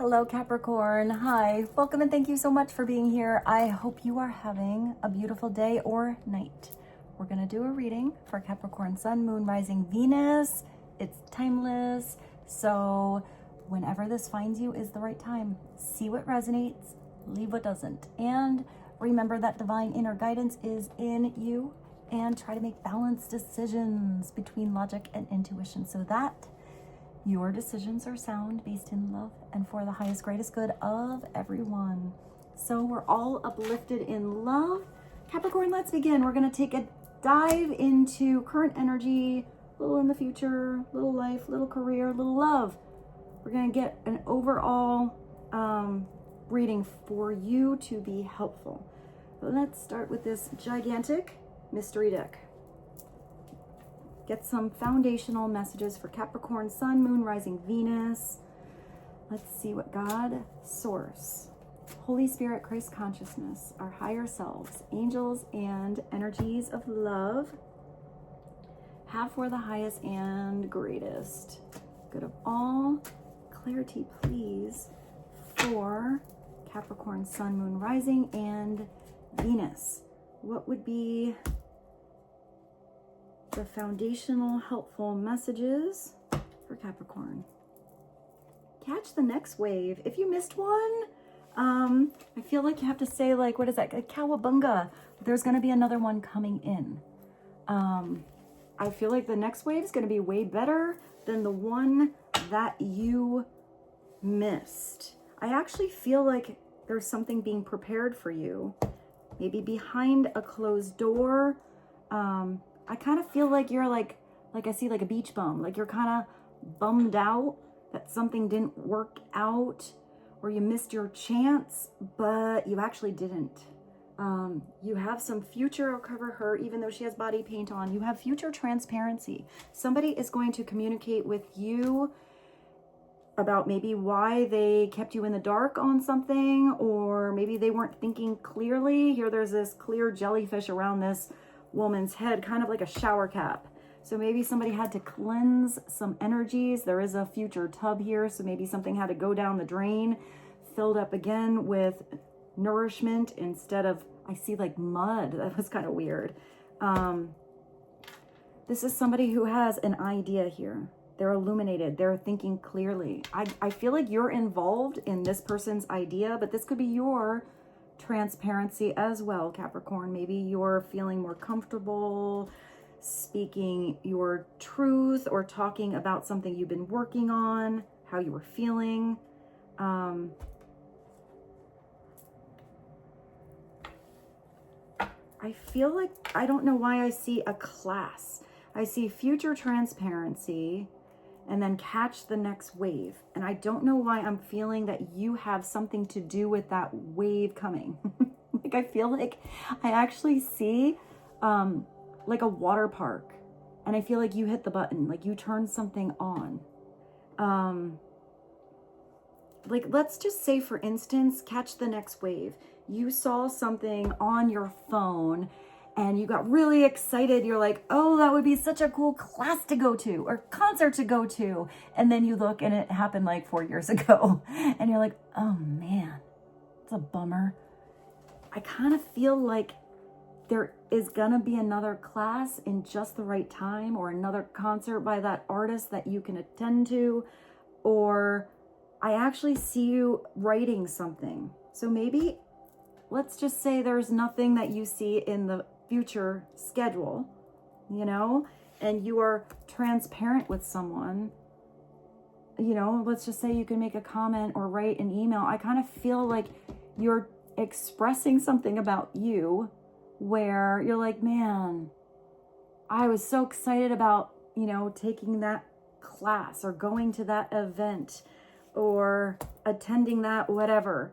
Hello, Capricorn. Hi, welcome and thank you so much for being here. I hope you are having a beautiful day or night. We're going to do a reading for Capricorn Sun, Moon, Rising, Venus. It's timeless. So whenever this finds you is the right time. See what resonates, leave what doesn't. And remember that divine inner guidance is in you, and try to make balanced decisions between logic and intuition so that your decisions are sound, based in love, and for the highest, greatest good of everyone. So we're all uplifted in love. Capricorn, let's begin. We're going to take a dive into current energy, a little in the future, little life, little career, little love. We're going to get an overall reading for you to be helpful. But let's start with this gigantic mystery deck. Get some foundational messages for Capricorn, Sun, Moon, Rising, Venus. Let's see what God, Source, Holy Spirit, Christ Consciousness, our higher selves, angels, and energies of love have for the highest and greatest good of all. Clarity, please, for Capricorn, Sun, Moon, Rising, and Venus. What would be the foundational helpful messages for Capricorn? Catch the next wave. If you missed one, I feel like you have to say, like, what is that? Cowabunga. There's going to be another one coming in. I feel like the next wave is going to be way better than the one that you missed. I actually feel like there's something being prepared for you, maybe behind a closed door. I kind of feel like you're like I see like a beach bum, like you're kind of bummed out that something didn't work out, or you missed your chance, but you actually didn't. You have some future, I'll cover her, even though she has body paint on, you have future transparency. Somebody is going to communicate with you about maybe why they kept you in the dark on something, or maybe they weren't thinking clearly. Here there's this clear jellyfish around this woman's head, kind of like a shower cap. So maybe somebody had to cleanse some energies. There is a future tub here, so maybe something had to go down the drain, filled up again with nourishment instead of, I see like mud. That was kind of weird. This is somebody who has an idea here. They're illuminated. They're thinking clearly. I feel like you're involved in this person's idea, but this could be your transparency as well, Capricorn. Maybe you're feeling more comfortable speaking your truth or talking about something you've been working on, how you were feeling. I feel like, I don't know why I see a class. I see future transparency and then catch the next wave. And I don't know why I'm feeling that you have something to do with that wave coming. Like, I feel like I actually see like a water park, and I feel like you hit the button, like you turned something on. Like, let's just say, for instance, catch the next wave. You saw something on your phone and you got really excited. You're like, oh, that would be such a cool class to go to or concert to go to. And then you look and it happened like 4 years ago. And you're like, oh man, it's a bummer. I kind of feel like there is gonna be another class in just the right time, or another concert by that artist that you can attend to, or I actually see you writing something. So maybe, let's just say there's nothing that you see in the future schedule, you know, and you are transparent with someone, you know, let's just say you can make a comment or write an email. I kind of feel like you're expressing something about you where you're like, man, I was so excited about, you know, taking that class or going to that event or attending that whatever.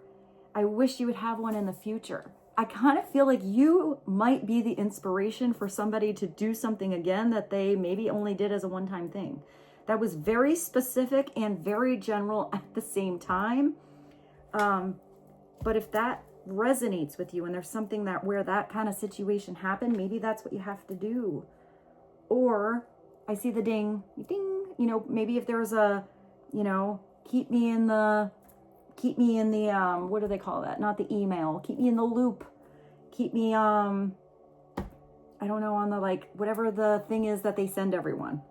I wish you would have one in the future. I kind of feel like you might be the inspiration for somebody to do something again that they maybe only did as a one-time thing. That was very specific and very general at the same time. But if that resonates with you and there's something that where that kind of situation happened, maybe that's what you have to do. Or I see the ding, you know, maybe if there's a, you know, keep me in the Keep me in the, what do they call that? Not the email. Keep me in the loop. Keep me, I don't know, on the, like, whatever the thing is that they send everyone.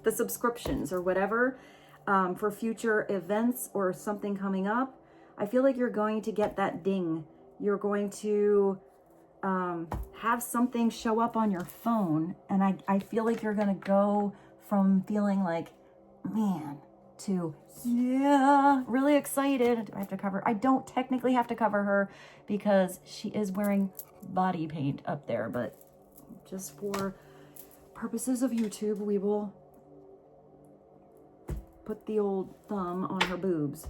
The subscriptions or whatever, for future events or something coming up. I feel like you're going to get that ding. You're going to have something show up on your phone. And I feel like you're going to go from feeling like, man, to, yeah, really excited. Do I have to cover? I don't technically have to cover her because she is wearing body paint up there. But just for purposes of YouTube, we will put the old thumb on her boobs.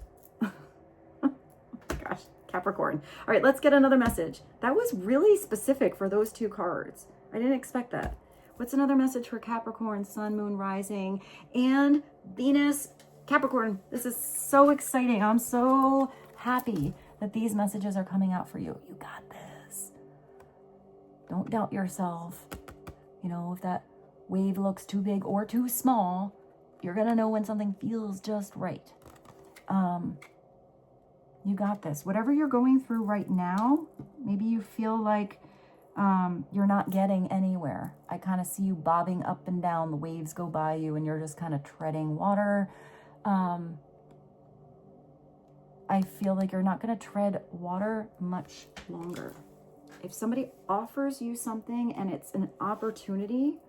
Gosh, Capricorn. All right, let's get another message. That was really specific for those two cards. I didn't expect that. What's another message for Capricorn, Sun, Moon, Rising, and Venus? Capricorn, this is so exciting. I'm so happy that these messages are coming out for you. You got this. Don't doubt yourself. You know, if that wave looks too big or too small, you're going to know when something feels just right. You got this. Whatever you're going through right now, maybe you feel like you're not getting anywhere. I kind of see you bobbing up and down. The waves go by you and you're just kind of treading water. I feel like you're not going to tread water much longer. If somebody offers you something and it's an opportunity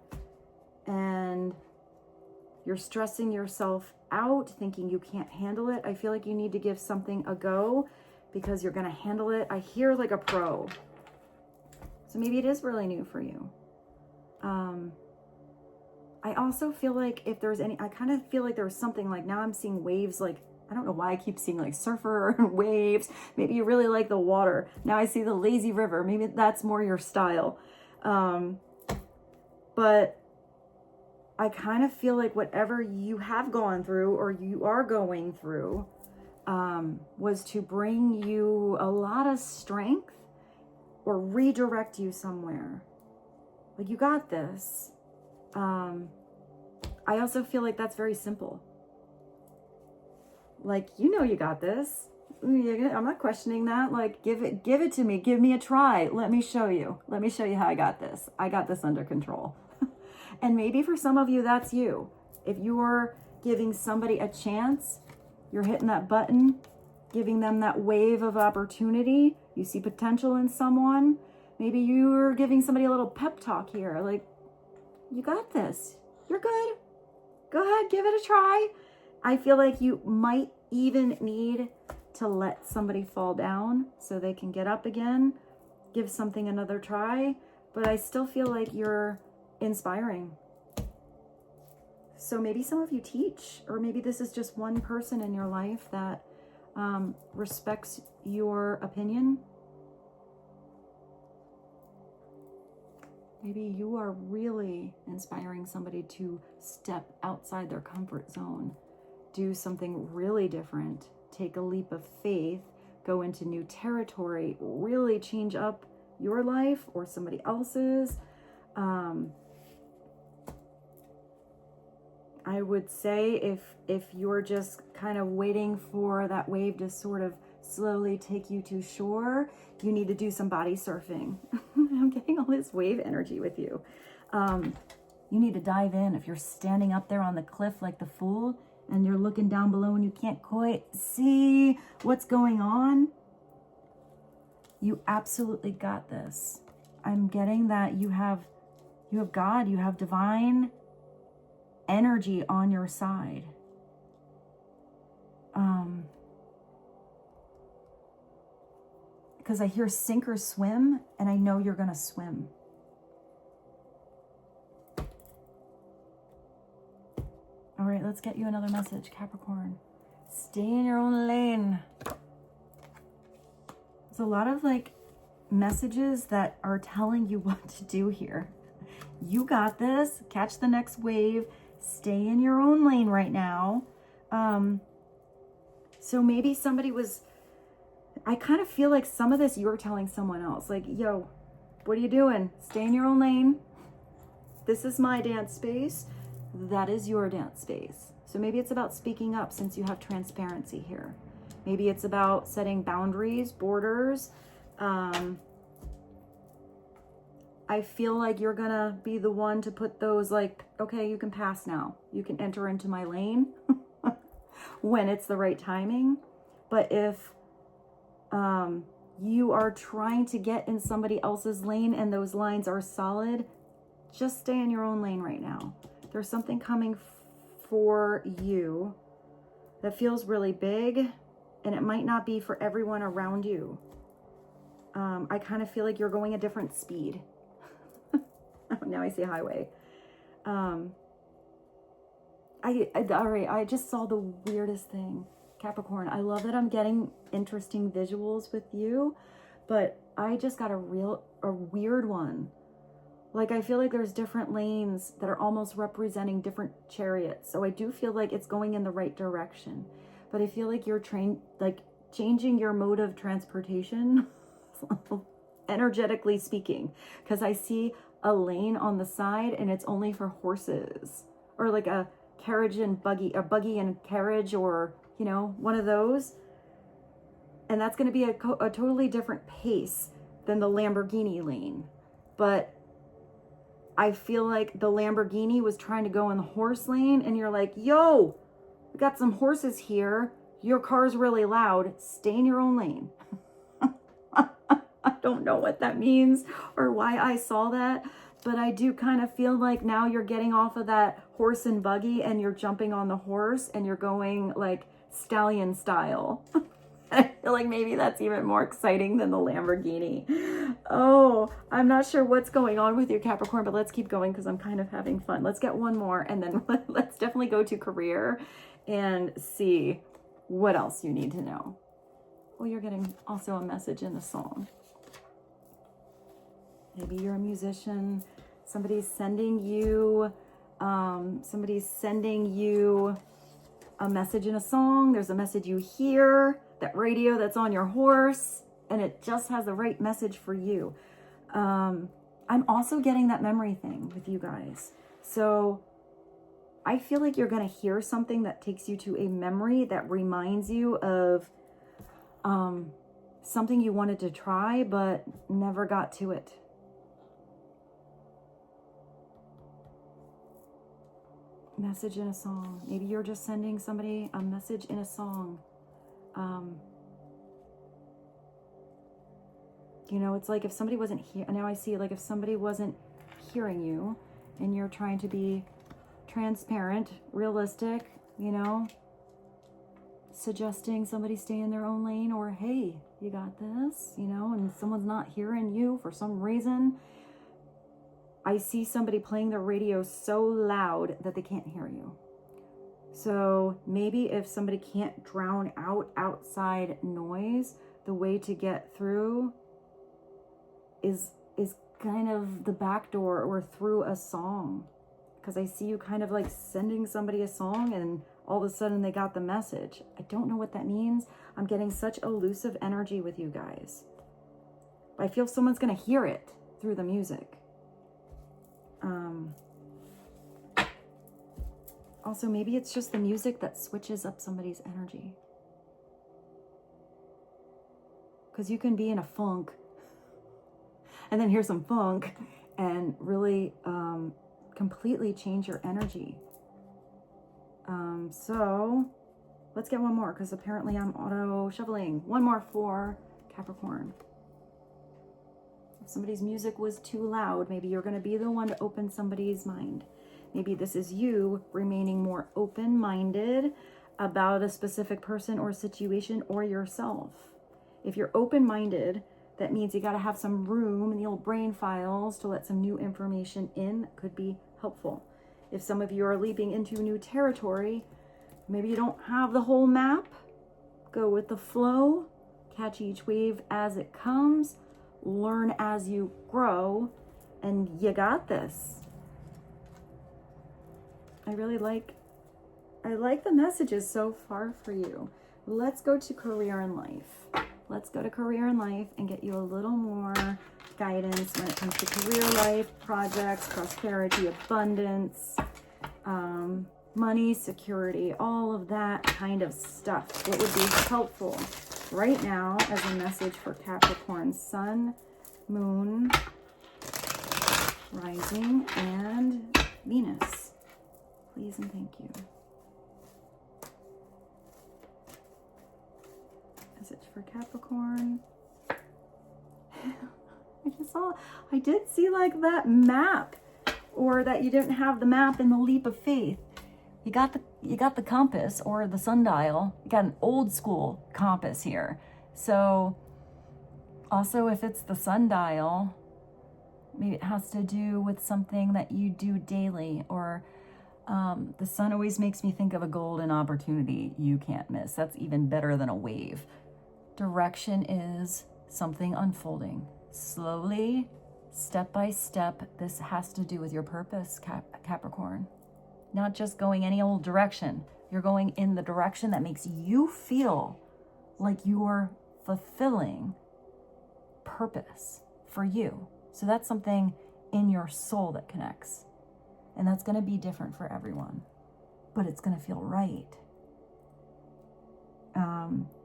and you're stressing yourself out, thinking you can't handle it, I feel like you need to give something a go because you're going to handle it. I hear like a pro. So maybe it is really new for you. I also feel like if there's any, I kind of feel like there was something like, now I'm seeing waves, like, I don't know why I keep seeing like surfer waves. Maybe you really like the water. Now I see the lazy river. Maybe that's more your style. But I kind of feel like whatever you have gone through or you are going through was to bring you a lot of strength or redirect you somewhere. Like, you got this. I also feel like that's very simple. Like, you know, you got this. I'm not questioning that. Like, give it to me. Give me a try. Let me show you. Let me show you how I got this. I got this under control. And maybe for some of you, that's you. If you're giving somebody a chance, you're hitting that button, giving them that wave of opportunity. You see potential in someone. Maybe you're giving somebody a little pep talk here. Like, you got this. You're good. Go ahead, give it a try. I feel like you might even need to let somebody fall down so they can get up again. Give something another try. But I still feel like you're inspiring. So maybe some of you teach, or maybe this is just one person in your life that respects your opinion. Maybe you are really inspiring somebody to step outside their comfort zone, do something really different, take a leap of faith, go into new territory, really change up your life or somebody else's. I would say if you're just kind of waiting for that wave to sort of slowly take you to shore, you need to do some body surfing. I'm getting all this wave energy with you. You need to dive in. If you're standing up there on the cliff like the fool and you're looking down below and you can't quite see what's going on, you absolutely got this. I'm getting that you have God, you have divine energy on your side. Because I hear sink or swim, and I know you're going to swim. All right, let's get you another message, Capricorn. Stay in your own lane. There's a lot of like messages that are telling you what to do here. You got this. Catch the next wave. Stay in your own lane right now. So maybe somebody was, I kind of feel like some of this you're telling someone else. Like, yo, what are you doing? Stay in your own lane. This is my dance space. That is your dance space. So maybe it's about speaking up since you have transparency here. Maybe it's about setting boundaries, borders. I feel like you're gonna be the one to put those like, okay, you can pass now. You can enter into my lane when it's the right timing. But if you are trying to get in somebody else's lane and those lines are solid, just stay in your own lane right now. There's something coming for you that feels really big, and it might not be for everyone around you. I kind of feel like you're going a different speed. Now I see highway. All right, I just saw the weirdest thing. Capricorn, I love that I'm getting interesting visuals with you, but I just got a weird one. Like, I feel like there's different lanes that are almost representing different chariots. So I do feel like it's going in the right direction, but I feel like you're changing your mode of transportation, energetically speaking, because I see a lane on the side and it's only for horses, or like a carriage and buggy, a buggy and carriage, or, you know, one of those. And that's going to be a totally different pace than the Lamborghini lane. But I feel like the Lamborghini was trying to go in the horse lane, and you're like, yo, we got some horses here. Your car's really loud. Stay in your own lane. I don't know what that means or why I saw that, but I do kind of feel like now you're getting off of that horse and buggy and you're jumping on the horse and you're going like stallion style. I feel like maybe that's even more exciting than the Lamborghini. Oh, I'm not sure what's going on with you, Capricorn, but let's keep going because I'm kind of having fun. Let's get one more, and then let's definitely go to career and see what else you need to know. Well, you're getting also a message in the song. Maybe you're a musician. Somebody's sending you a message in a song. There's a message you hear, that radio that's on your horse, and it just has the right message for you. I'm also getting that memory thing with you guys. So I feel like you're going to hear something that takes you to a memory that reminds you of something you wanted to try but never got to it. Message in a song. Maybe you're just sending somebody a message in a song. You know, it's like if somebody wasn't here, now I see, like if somebody wasn't hearing you and you're trying to be transparent, realistic, you know, suggesting somebody stay in their own lane, or hey, you got this, you know, and someone's not hearing you for some reason. I see somebody playing the radio so loud that they can't hear you. So maybe if somebody can't drown out outside noise, the way to get through is kind of the back door or through a song. Because I see you kind of like sending somebody a song and all of a sudden they got the message. I don't know what that means. I'm getting such elusive energy with you guys. I feel someone's going to hear it through the music. Also, maybe it's just the music that switches up somebody's energy. Because you can be in a funk and then hear some funk and really completely change your energy. So let's get one more, because apparently I'm auto shoveling. One more for Capricorn. If somebody's music was too loud, maybe you're going to be the one to open somebody's mind. Maybe this is you remaining more open-minded about a specific person or situation or yourself. If you're open-minded, that means you got to have some room in the old brain files to let some new information in. That could be helpful. If some of you are leaping into new territory, maybe you don't have the whole map. Go with the flow. Catch each wave as it comes. Learn as you grow. And you got this. I like the messages so far for you. Let's go to career and life. Let's go to career and life and get you a little more guidance when it comes to career life, projects, prosperity, abundance. money, security, all of that kind of stuff. What would be helpful right now as a message for Capricorn? Sun, Moon, Rising, and Venus. Please and thank you. Message for Capricorn. I did see like that map, or that you didn't have the map in the leap of faith. You got the compass or the sundial. You got an old school compass here. So also if it's the sundial, maybe it has to do with something that you do daily, or the sun always makes me think of a golden opportunity you can't miss. That's even better than a wave. Direction is something unfolding slowly, step by step. This has to do with your purpose, Capricorn. Not just going any old direction. You're going in the direction that makes you feel like you're fulfilling purpose for you. So that's something in your soul that connects. And that's going to be different for everyone. But it's going to feel right.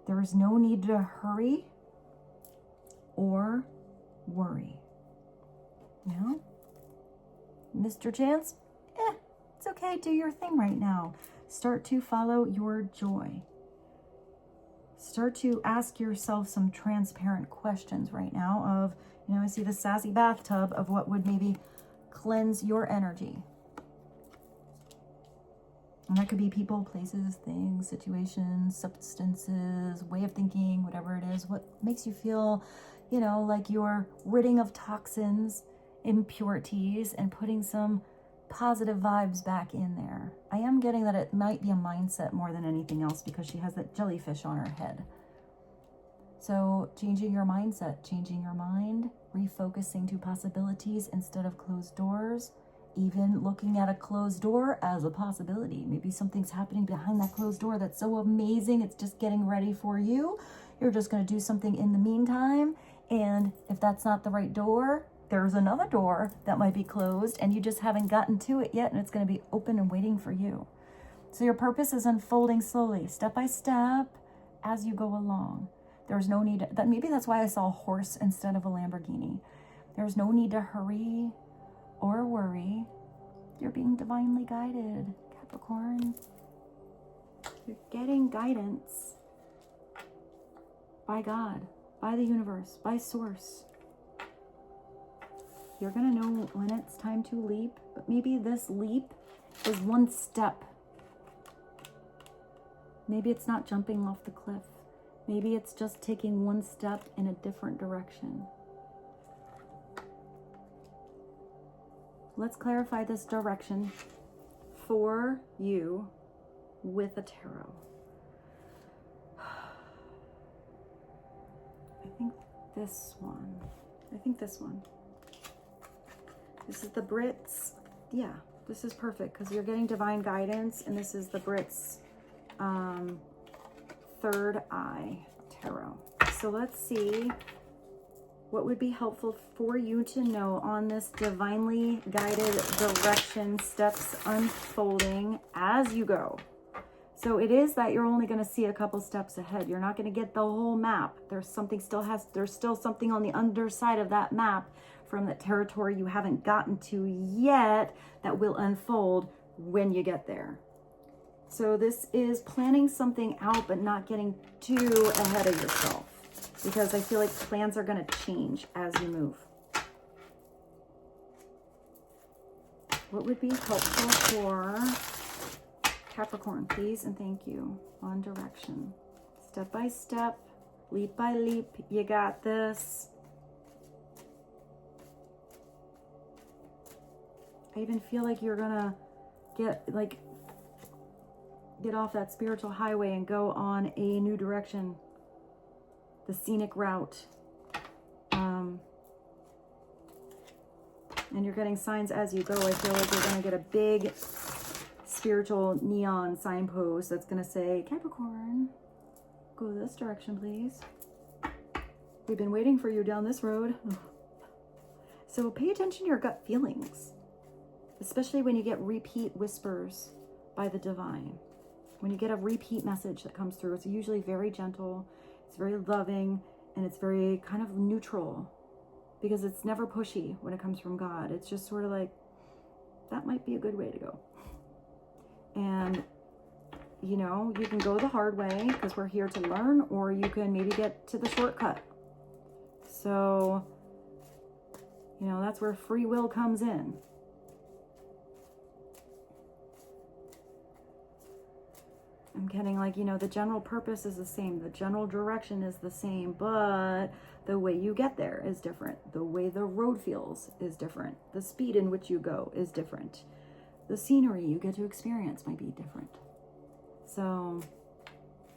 There is no need to hurry or worry. You know? Mr. Chance? It's okay, do your thing right now. Start to follow your joy. Start to ask yourself some transparent questions right now of, you know, I see the sassy bathtub of what would maybe cleanse your energy. And that could be people, places, things, situations, substances, way of thinking, whatever it is. What makes you feel, you know, like you're ridding of toxins, impurities, and putting some positive vibes back in there. I am getting that it might be a mindset more than anything else, because she has that jellyfish on her head. So changing your mindset, changing your mind, refocusing to possibilities instead of closed doors, even looking at a closed door as a possibility. Maybe something's happening behind that closed door that's so amazing, it's just getting ready for you. You're just going to do something in the meantime. And if that's not the right door, there's another door that might be closed and you just haven't gotten to it yet, and it's going to be open and waiting for you. So your purpose is unfolding slowly, step by step, as you go along. There's no need that. Maybe that's why I saw a horse instead of a Lamborghini. There's no need to hurry or worry. You're being divinely guided, Capricorn. You're getting guidance by God, by the universe, by source. You're going to know when it's time to leap, but maybe this leap is one step. Maybe it's not jumping off the cliff. Maybe it's just taking one step in a different direction. Let's clarify this direction for you with a tarot. I think this one. This is the Brits. Yeah, this is perfect because you're getting divine guidance, and this is the Brits third eye tarot. So let's see what would be helpful for you to know on this divinely guided direction, steps unfolding as you go. So it is that you're only going to see a couple steps ahead. You're not going to get the whole map. There's still something on the underside of that map from that territory you haven't gotten to yet that will unfold when you get there. So this is planning something out, but not getting too ahead of yourself, because I feel like plans are going to change as you move. What would be helpful for Capricorn, please and thank you, on direction? Step by step, leap by leap, you got this. I even feel like you're gonna get off that spiritual highway and go on a new direction, the scenic route. And you're getting signs as you go. I feel like you're gonna get a big spiritual neon signpost that's gonna say, Capricorn, go this direction, please. We've been waiting for you down this road. So pay attention to your gut feelings, especially when you get repeat whispers by the divine. When you get a repeat message that comes through, it's usually very gentle, it's very loving, and it's very kind of neutral, because it's never pushy when it comes from God. It's just sort of like, that might be a good way to go. And, you know, you can go the hard way because we're here to learn, or you can maybe get to the shortcut. So, you know, that's where free will comes in. I'm getting like, you know, the general purpose is the same. The general direction is the same, but the way you get there is different. The way the road feels is different. The speed in which you go is different. The scenery you get to experience might be different. So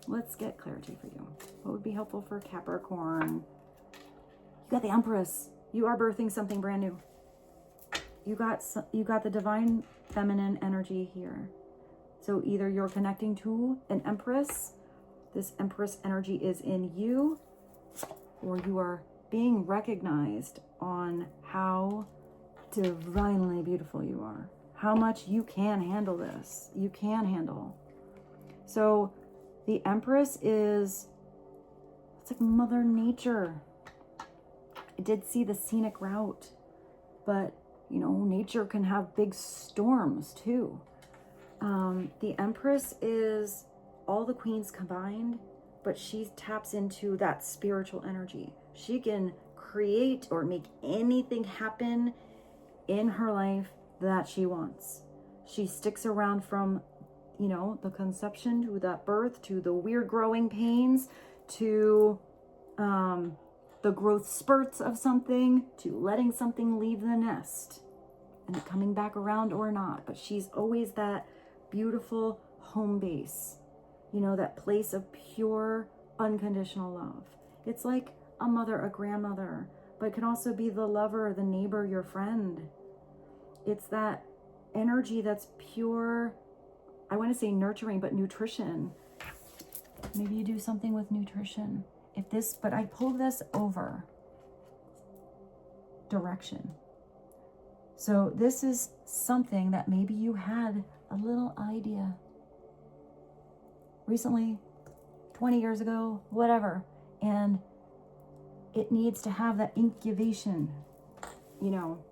let's get clarity for you. What would be helpful for Capricorn? You got the Empress. You are birthing something brand new. You got the divine feminine energy here. So either you're connecting to an Empress, this Empress energy is in you, or you are being recognized on how divinely beautiful you are. How much you can handle this. You can handle. So the Empress is, it's like Mother Nature. I did see the scenic route, but you know, nature can have big storms too. The Empress is all the queens combined, but she taps into that spiritual energy. She can create or make anything happen in her life that she wants. She sticks around from, you know, the conception to that birth, to the weird growing pains, to the growth spurts of something, to letting something leave the nest and it coming back around or not. But she's always that beautiful home base, you know, that place of pure unconditional love. It's like a mother, a grandmother, but it can also be the lover, the neighbor, your friend. It's that energy that's pure, I want to say nurturing, but nutrition. Maybe you do something with nutrition. But I pull this over direction. So this is something that maybe you had a little idea recently, 20 years ago, whatever, and it needs to have that incubation, you know,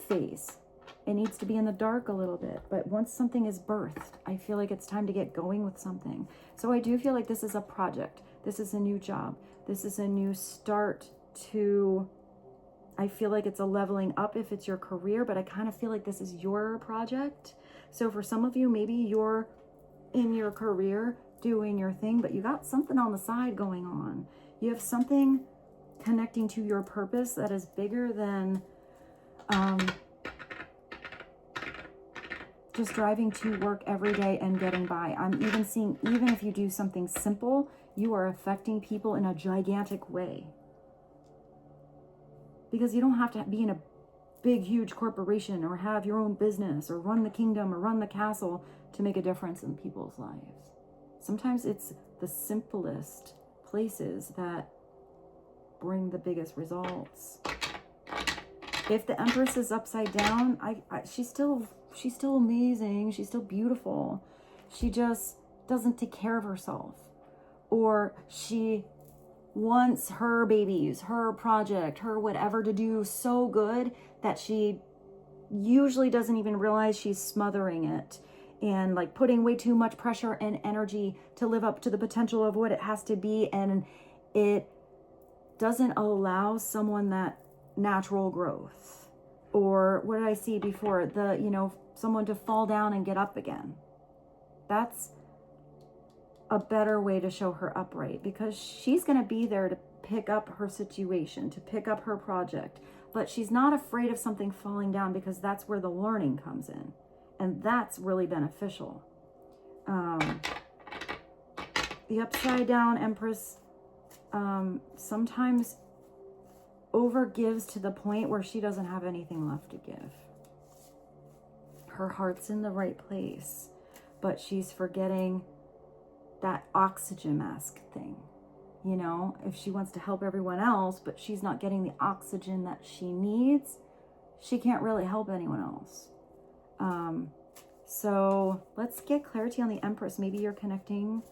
phase. It needs to be in the dark a little bit, but once something is birthed, I feel like it's time to get going with something. So I do feel like this is a project. This is a new job. This is a new start to, I feel like it's a leveling up if it's your career, but I kind of feel like this is your project. So for some of you, maybe you're in your career doing your thing, but you got something on the side going on. You have something connecting to your purpose that is bigger than just driving to work every day and getting by. I'm even seeing, even if you do something simple, you are affecting people in a gigantic way. Because you don't have to be in a big, huge corporation or have your own business or run the kingdom or run the castle to make a difference in people's lives. Sometimes it's the simplest places that bring the biggest results. If the Empress is upside down, she's still amazing. She's still beautiful. She just doesn't take care of herself. Or she wants her babies, her project, her whatever to do so good that she usually doesn't even realize she's smothering it and like putting way too much pressure and energy to live up to the potential of what it has to be. And it doesn't allow someone that natural growth. Or what did I see before? Someone to fall down and get up again. That's a better way to show her upright, because she's going to be there to pick up her situation, to pick up her project, but she's not afraid of something falling down, because that's where the learning comes in, and that's really beneficial. The upside down Empress sometimes overgives to the point where she doesn't have anything left to give. Her heart's in the right place, but she's forgetting that oxygen mask thing. You know, if she wants to help everyone else, but she's not getting the oxygen that she needs, she can't really help anyone else. So let's get clarity on the Empress. Maybe you're connecting.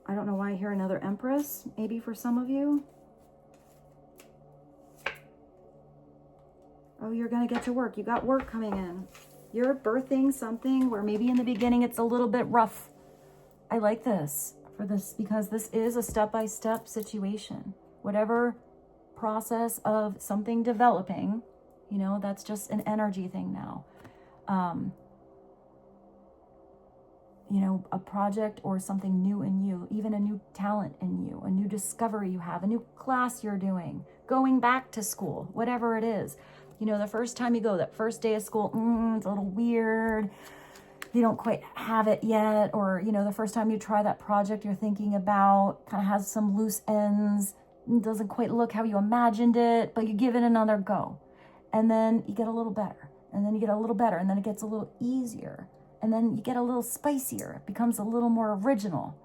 I don't know why I hear another Empress, maybe for some of you. Oh, you're going to get to work. You got work coming in. You're birthing something where maybe in the beginning it's a little bit rough. I like this for this because this is a step-by-step situation. Whatever process of something developing, you know, that's just an energy thing now. You know, a project or something new in you, even a new talent in you, a new discovery you have, a new class you're doing, going back to school, whatever it is. You know, the first time you go, that first day of school, it's a little weird. You don't quite have it yet. Or, you know, the first time you try that project you're thinking about kind of has some loose ends. It doesn't quite look how you imagined it, but you give it another go. And then you get a little better. And then you get a little better. And then it gets a little easier. And then you get a little spicier. It becomes a little more original.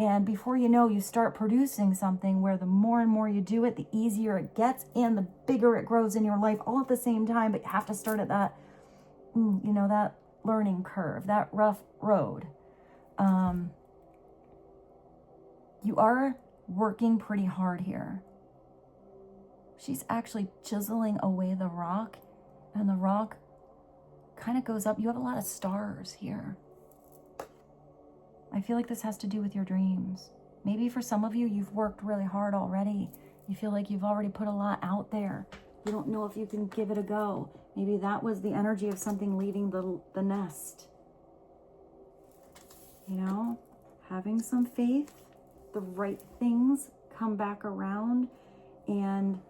And before you know, you start producing something where the more and more you do it, the easier it gets and the bigger it grows in your life all at the same time. But you have to start at that, you know, that learning curve, that rough road. You are working pretty hard here. She's actually chiseling away the rock, and the rock kind of goes up. You have a lot of stars here. I feel like this has to do with your dreams. Maybe for some of you, you've worked really hard already. You feel like you've already put a lot out there. You don't know if you can give it a go. Maybe that was the energy of something leaving the nest. You know, having some faith, the right things come back around. And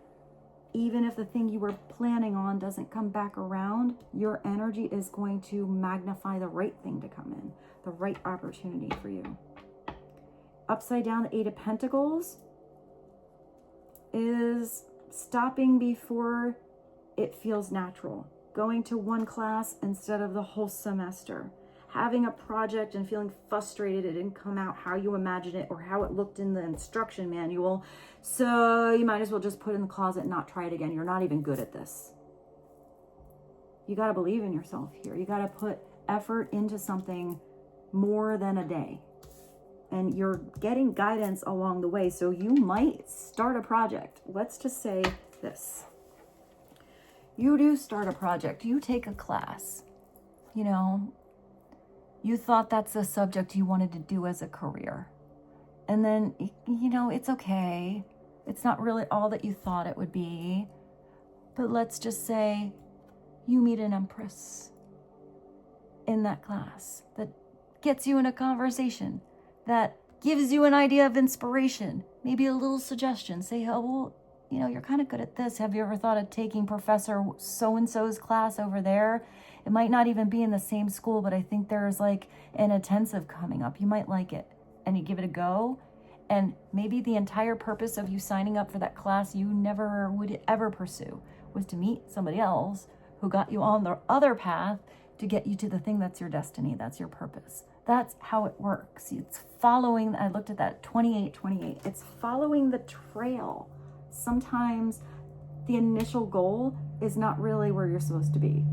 even if the thing you were planning on doesn't come back around, your energy is going to magnify the right thing to come in, the right opportunity for you. Upside down, the Eight of Pentacles is stopping before it feels natural. Going to one class instead of the whole semester. Having a project and feeling frustrated it didn't come out how you imagined it or how it looked in the instruction manual. So you might as well just put it in the closet and not try it again. You're not even good at this. You got to believe in yourself here. You got to put effort into something more than a day. And you're getting guidance along the way. So you might start a project. Let's just say this. You do start a project. You take a class. You know, you thought that's a subject you wanted to do as a career. And then, you know, it's okay. It's not really all that you thought it would be. But let's just say you meet an Empress in that class that gets you in a conversation, that gives you an idea of inspiration, maybe a little suggestion. Say, oh, well, you know, you're kind of good at this. Have you ever thought of taking Professor so-and-so's class over there? It might not even be in the same school, but I think there's like an intensive coming up. You might like it. And you give it a go. And maybe the entire purpose of you signing up for that class you never would ever pursue was to meet somebody else who got you on the other path to get you to the thing that's your destiny, that's your purpose. That's how it works. It's following, I looked at that 28. It's following the trail. Sometimes the initial goal is not really where you're supposed to be,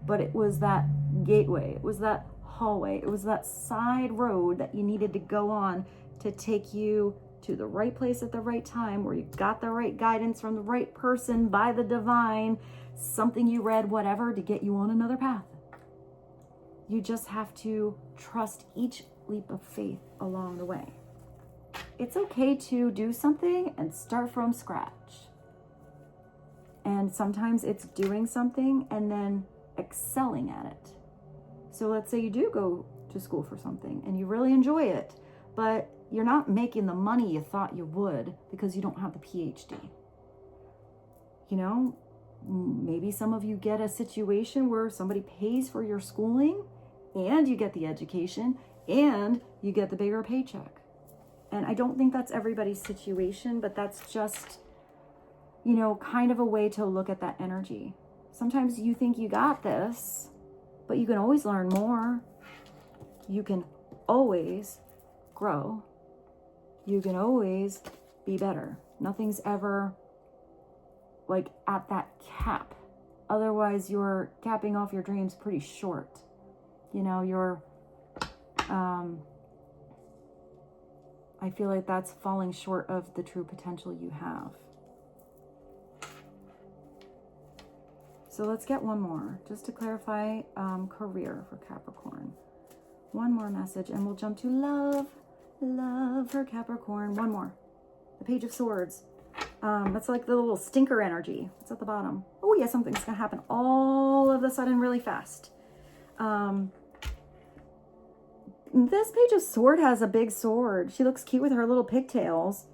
but it was that gateway, it was that hallway, it was that side road that you needed to go on to take you to the right place at the right time, where you got the right guidance from the right person by the divine, something you read, whatever, to get you on another path. You just have to trust each leap of faith along the way. It's okay to do something and start from scratch. And sometimes it's doing something and then excelling at it. So let's say you do go to school for something and you really enjoy it, but you're not making the money you thought you would because you don't have the PhD. You know, maybe some of you get a situation where somebody pays for your schooling and you get the education and you get the bigger paycheck. And I don't think that's everybody's situation, but that's just, you know, kind of a way to look at that energy. Sometimes you think you got this, but you can always learn more. You can always grow. You can always be better. Nothing's ever like at that cap Otherwise, you're capping off your dreams pretty short. You know, you're, I feel like that's falling short of the true potential you have. So let's get one more, just to clarify career for Capricorn. One more message, and we'll jump to love. Love for Capricorn. One more. The Page of Swords. That's like the little stinker energy. It's at the bottom. Oh yeah, something's gonna happen all of a sudden really fast. This Page of Sword has a big sword. She looks cute with her little pigtails.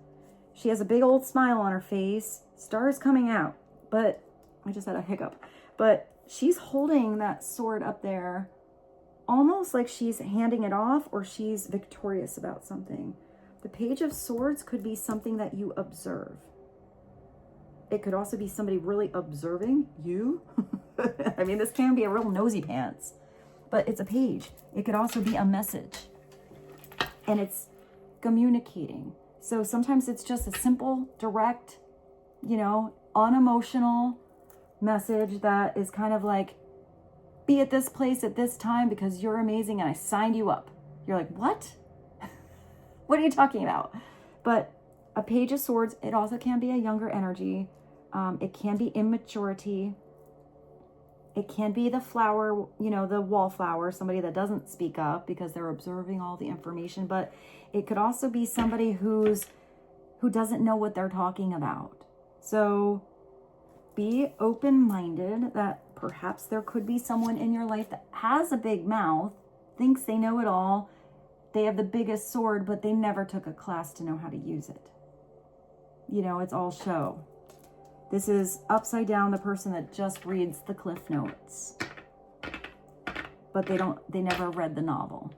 She has a big old smile on her face. Stars coming out. But, I just had a hiccup. But she's holding that sword up there almost like she's handing it off or she's victorious about something. The Page of Swords could be something that you observe. It could also be somebody really observing you. I mean, this can be a real nosy pants. But it's a page. It could also be a message. And it's communicating. So sometimes it's just a simple, direct, you know, unemotional message that is kind of like, be at this place at this time because you're amazing and I signed you up. You're like, what? What are you talking about? But a Page of Swords, it also can be a younger energy. It can be immaturity. It can be the flower, you know, the wallflower, somebody that doesn't speak up because they're observing all the information. But it could also be somebody who doesn't know what they're talking about. So be open-minded that perhaps there could be someone in your life that has a big mouth, thinks they know it all. They have the biggest sword, but they never took a class to know how to use it. You know, it's all show. This is upside down, the person that just reads the Cliff Notes. But they never read the novel.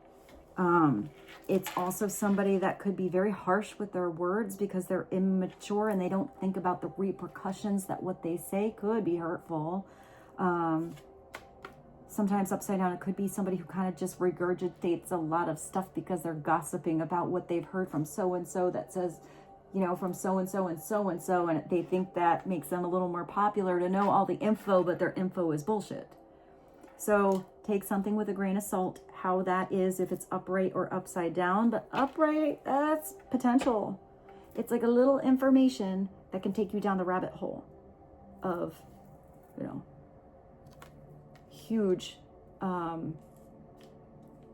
It's also somebody that could be very harsh with their words because they're immature and they don't think about the repercussions that what they say could be hurtful. Sometimes upside down, it could be somebody who kind of just regurgitates a lot of stuff because they're gossiping about what they've heard from so-and-so that says, you know, from so-and-so and so-and-so, and they think that makes them a little more popular to know all the info, but their info is bullshit. So take something with a grain of salt, how that is, if it's upright or upside down. But upright, that's potential. It's like a little information that can take you down the rabbit hole of, you know, huge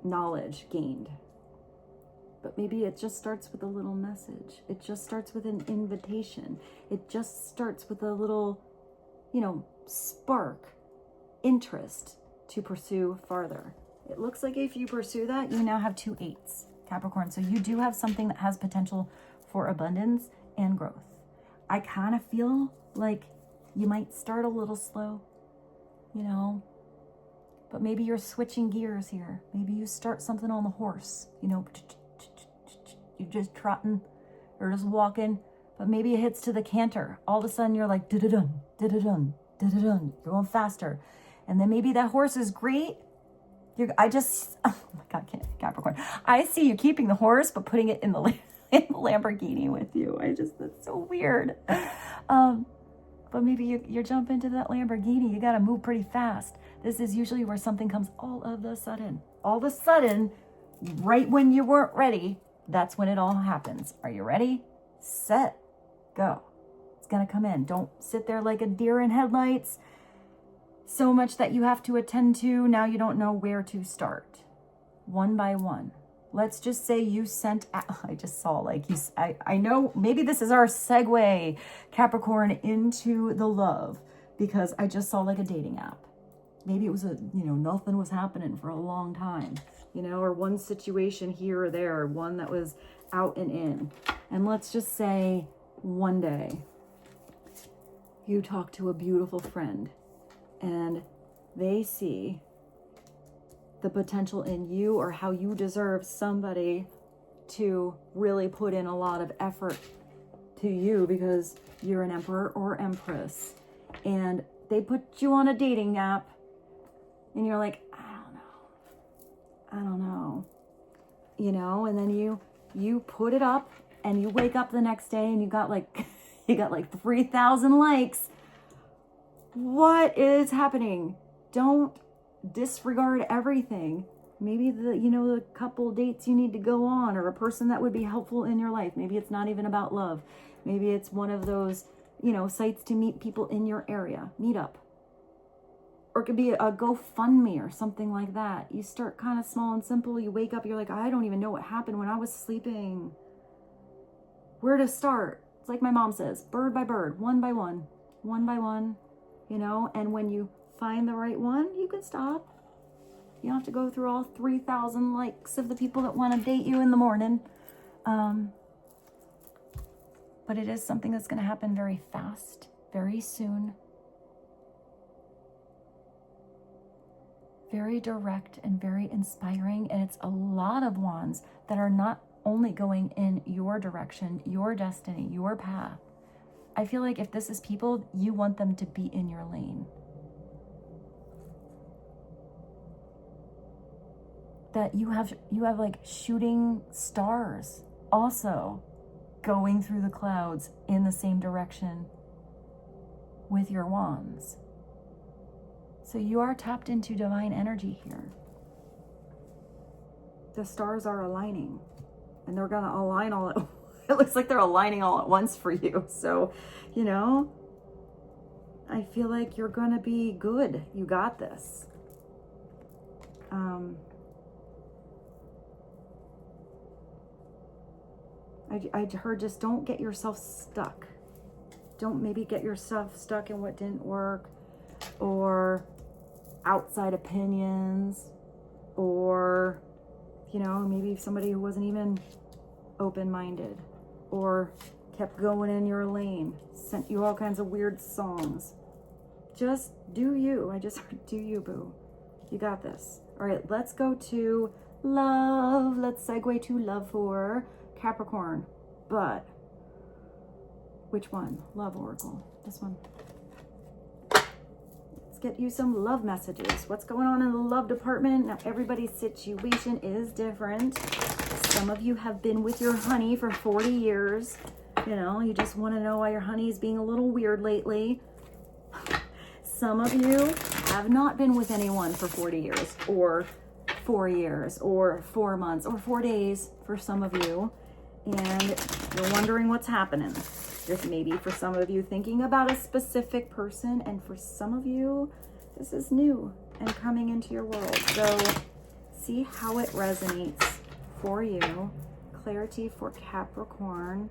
knowledge gained. But maybe it just starts with a little message. It just starts with an invitation. It just starts with a little, you know, spark, interest to pursue farther. It looks like if you pursue that, you now have 2 8s, Capricorn. So you do have something that has potential for abundance and growth. I kind of feel like you might start a little slow, you know, but maybe you're switching gears here. Maybe you start something on the horse, you know, you're just trotting or just walking, but maybe it hits to the canter. All of a sudden you're like, da-da-dun, da-da-dun, da-da-dun. You're going faster. And then maybe that horse is great. Oh my God, Capricorn. I see you keeping the horse, but putting it in the Lamborghini with you. That's so weird. But maybe you jump into that Lamborghini. You got to move pretty fast. This is usually where something comes all of a sudden. All of a sudden, right when you weren't ready, that's when it all happens. Are you ready? Set, go. It's going to come in. Don't sit there like a deer in headlights. So much that you have to attend to. Now you don't know where to start. One by one. Let's just say you sent out, I just saw like I know maybe this is our segue, Capricorn, into the love, because I just saw like a dating app. Maybe it was nothing was happening for a long time, or one situation here or there, one that was out and in. And let's just say one day you talk to a beautiful friend and they see the potential in you, or how you deserve somebody to really put in a lot of effort to you because you're an emperor or empress, and they put you on a dating app and you're like, I don't know, and then you put it up and you wake up the next day and you got like 3,000 likes. What is happening? Don't disregard everything. Maybe the couple dates you need to go on, or a person that would be helpful in your life. Maybe it's not even about love. Maybe it's one of those, sites to meet people in your area. Meet up. Or it could be a GoFundMe or something like that. You start kind of small and simple. You wake up, you're like, I don't even know what happened when I was sleeping. Where to start? It's like my mom says, bird by bird, one by one, and when you find the right one, you can stop. You don't have to go through all 3,000 likes of the people that want to date you in the morning. But it is something that's going to happen very fast, very soon. Very direct and very inspiring. And it's a lot of wands that are not only going in your direction, your destiny, your path. I feel like if this is people, you want them to be in your lane. That you have like shooting stars also going through the clouds in the same direction with your wands. So you are tapped into divine energy here. The stars are aligning, and they're gonna align all at it looks like they're aligning all at once for you. So, I feel like you're gonna be good. You got this. I heard just don't get yourself stuck. Don't maybe get yourself stuck in what didn't work, or outside opinions, or, maybe somebody who wasn't even open-minded, or kept going in your lane, sent you all kinds of weird songs. Just do you. I just heard do you, boo. You got this. All right, let's go to love. Let's segue to love for Capricorn. But which one? Love Oracle. This one. Let's get you some love messages. What's going on in the love department? Now, everybody's situation is different. Some of you have been with your honey for 40 years. You just want to know why your honey is being a little weird lately. Some of you have not been with anyone for 40 years, or 4 years, or 4 months, or 4 days for some of you. And you're wondering what's happening. There's maybe for some of you thinking about a specific person, and for some of you, this is new and coming into your world. So see how it resonates for you. Clarity for Capricorn.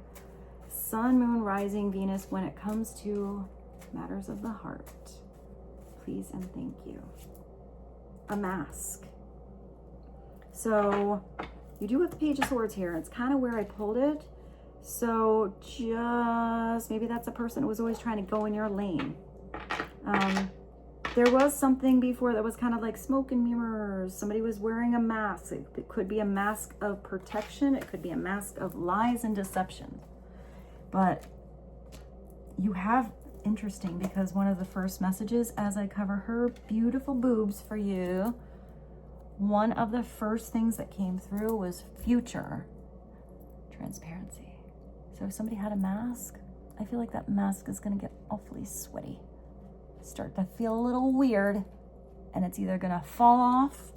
Sun, Moon, Rising, Venus when it comes to matters of the heart. Please and thank you. A mask. So you do have the Page of Swords here. It's kind of where I pulled it. So just maybe that's a person who was always trying to go in your lane. There was something before that was kind of like smoke and mirrors. Somebody was wearing a mask. It could be a mask of protection. It could be a mask of lies and deception. But you have, interesting, because one of the first messages as I cover her beautiful boobs for you, one of the first things that came through was future transparency. So if somebody had a mask, I feel like that mask is going to get awfully sweaty. Start to feel a little weird, and it's either going to fall off,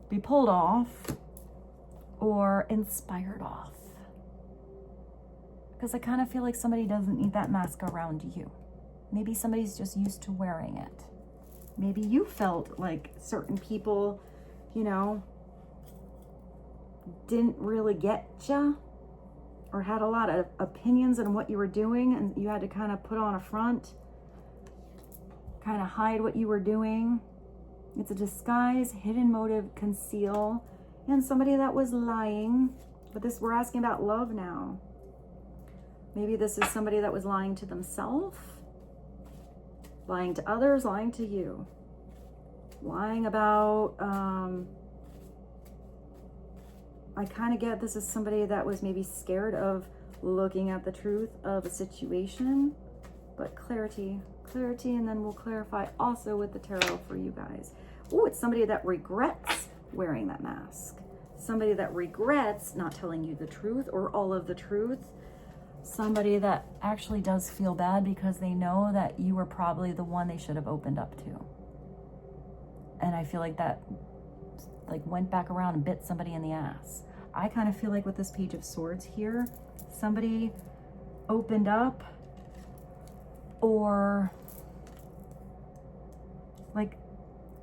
be pulled off, or inspired off. Because I kind of feel like somebody doesn't need that mask around you. Maybe somebody's just used to wearing it. Maybe you felt like certain people, didn't really get you, or had a lot of opinions on what you were doing, and you had to kind of put on a front, kind of hide what you were doing. It's a disguise, hidden motive, conceal, and somebody that was lying. But we're asking about love now. Maybe this is somebody that was lying to themselves, lying to others, lying to you, lying about, I kind of get this is somebody that was maybe scared of looking at the truth of a situation, but clarity, and then we'll clarify also with the tarot for you guys. Oh, it's somebody that regrets wearing that mask. Somebody that regrets not telling you the truth or all of the truth. somebody that actually does feel bad because they know that you were probably the one they should have opened up to. And I feel like that like went back around and bit somebody in the ass. I kind of feel like with this Page of Swords here, somebody opened up or like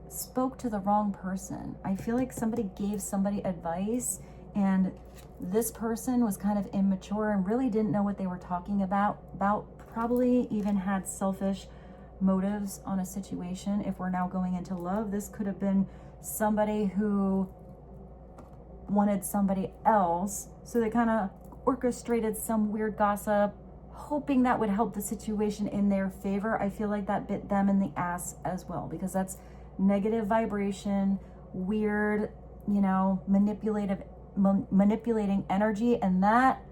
spoke to the wrong person. I feel like somebody gave somebody advice and this person was kind of immature and really didn't know what they were talking about, probably even had selfish motives on a situation. If we're now going into love, this could have been somebody who wanted somebody else, so they kind of orchestrated some weird gossip, hoping that would help the situation in their favor. I feel like that bit them in the ass as well, because that's negative vibration, weird, manipulating energy, and that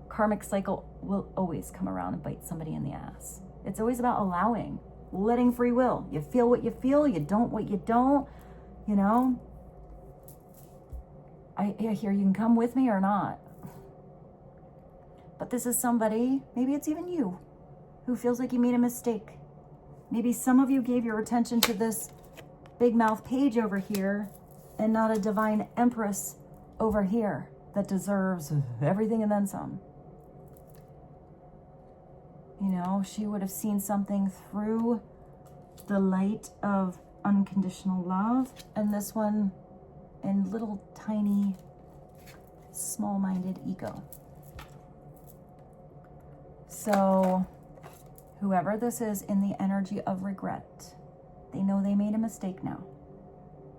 karmic cycle will always come around and bite somebody in the ass. It's always about allowing, letting free will. You feel what you feel, you don't what you don't, I hear you can come with me or not. But this is somebody, maybe it's even you, who feels like you made a mistake. Maybe some of you gave your attention to this big mouth page over here and not a divine empress over here that deserves everything and then some. She would have seen something through the light of unconditional love, and this one in little tiny small-minded ego. So whoever this is in the energy of regret, they know they made a mistake now.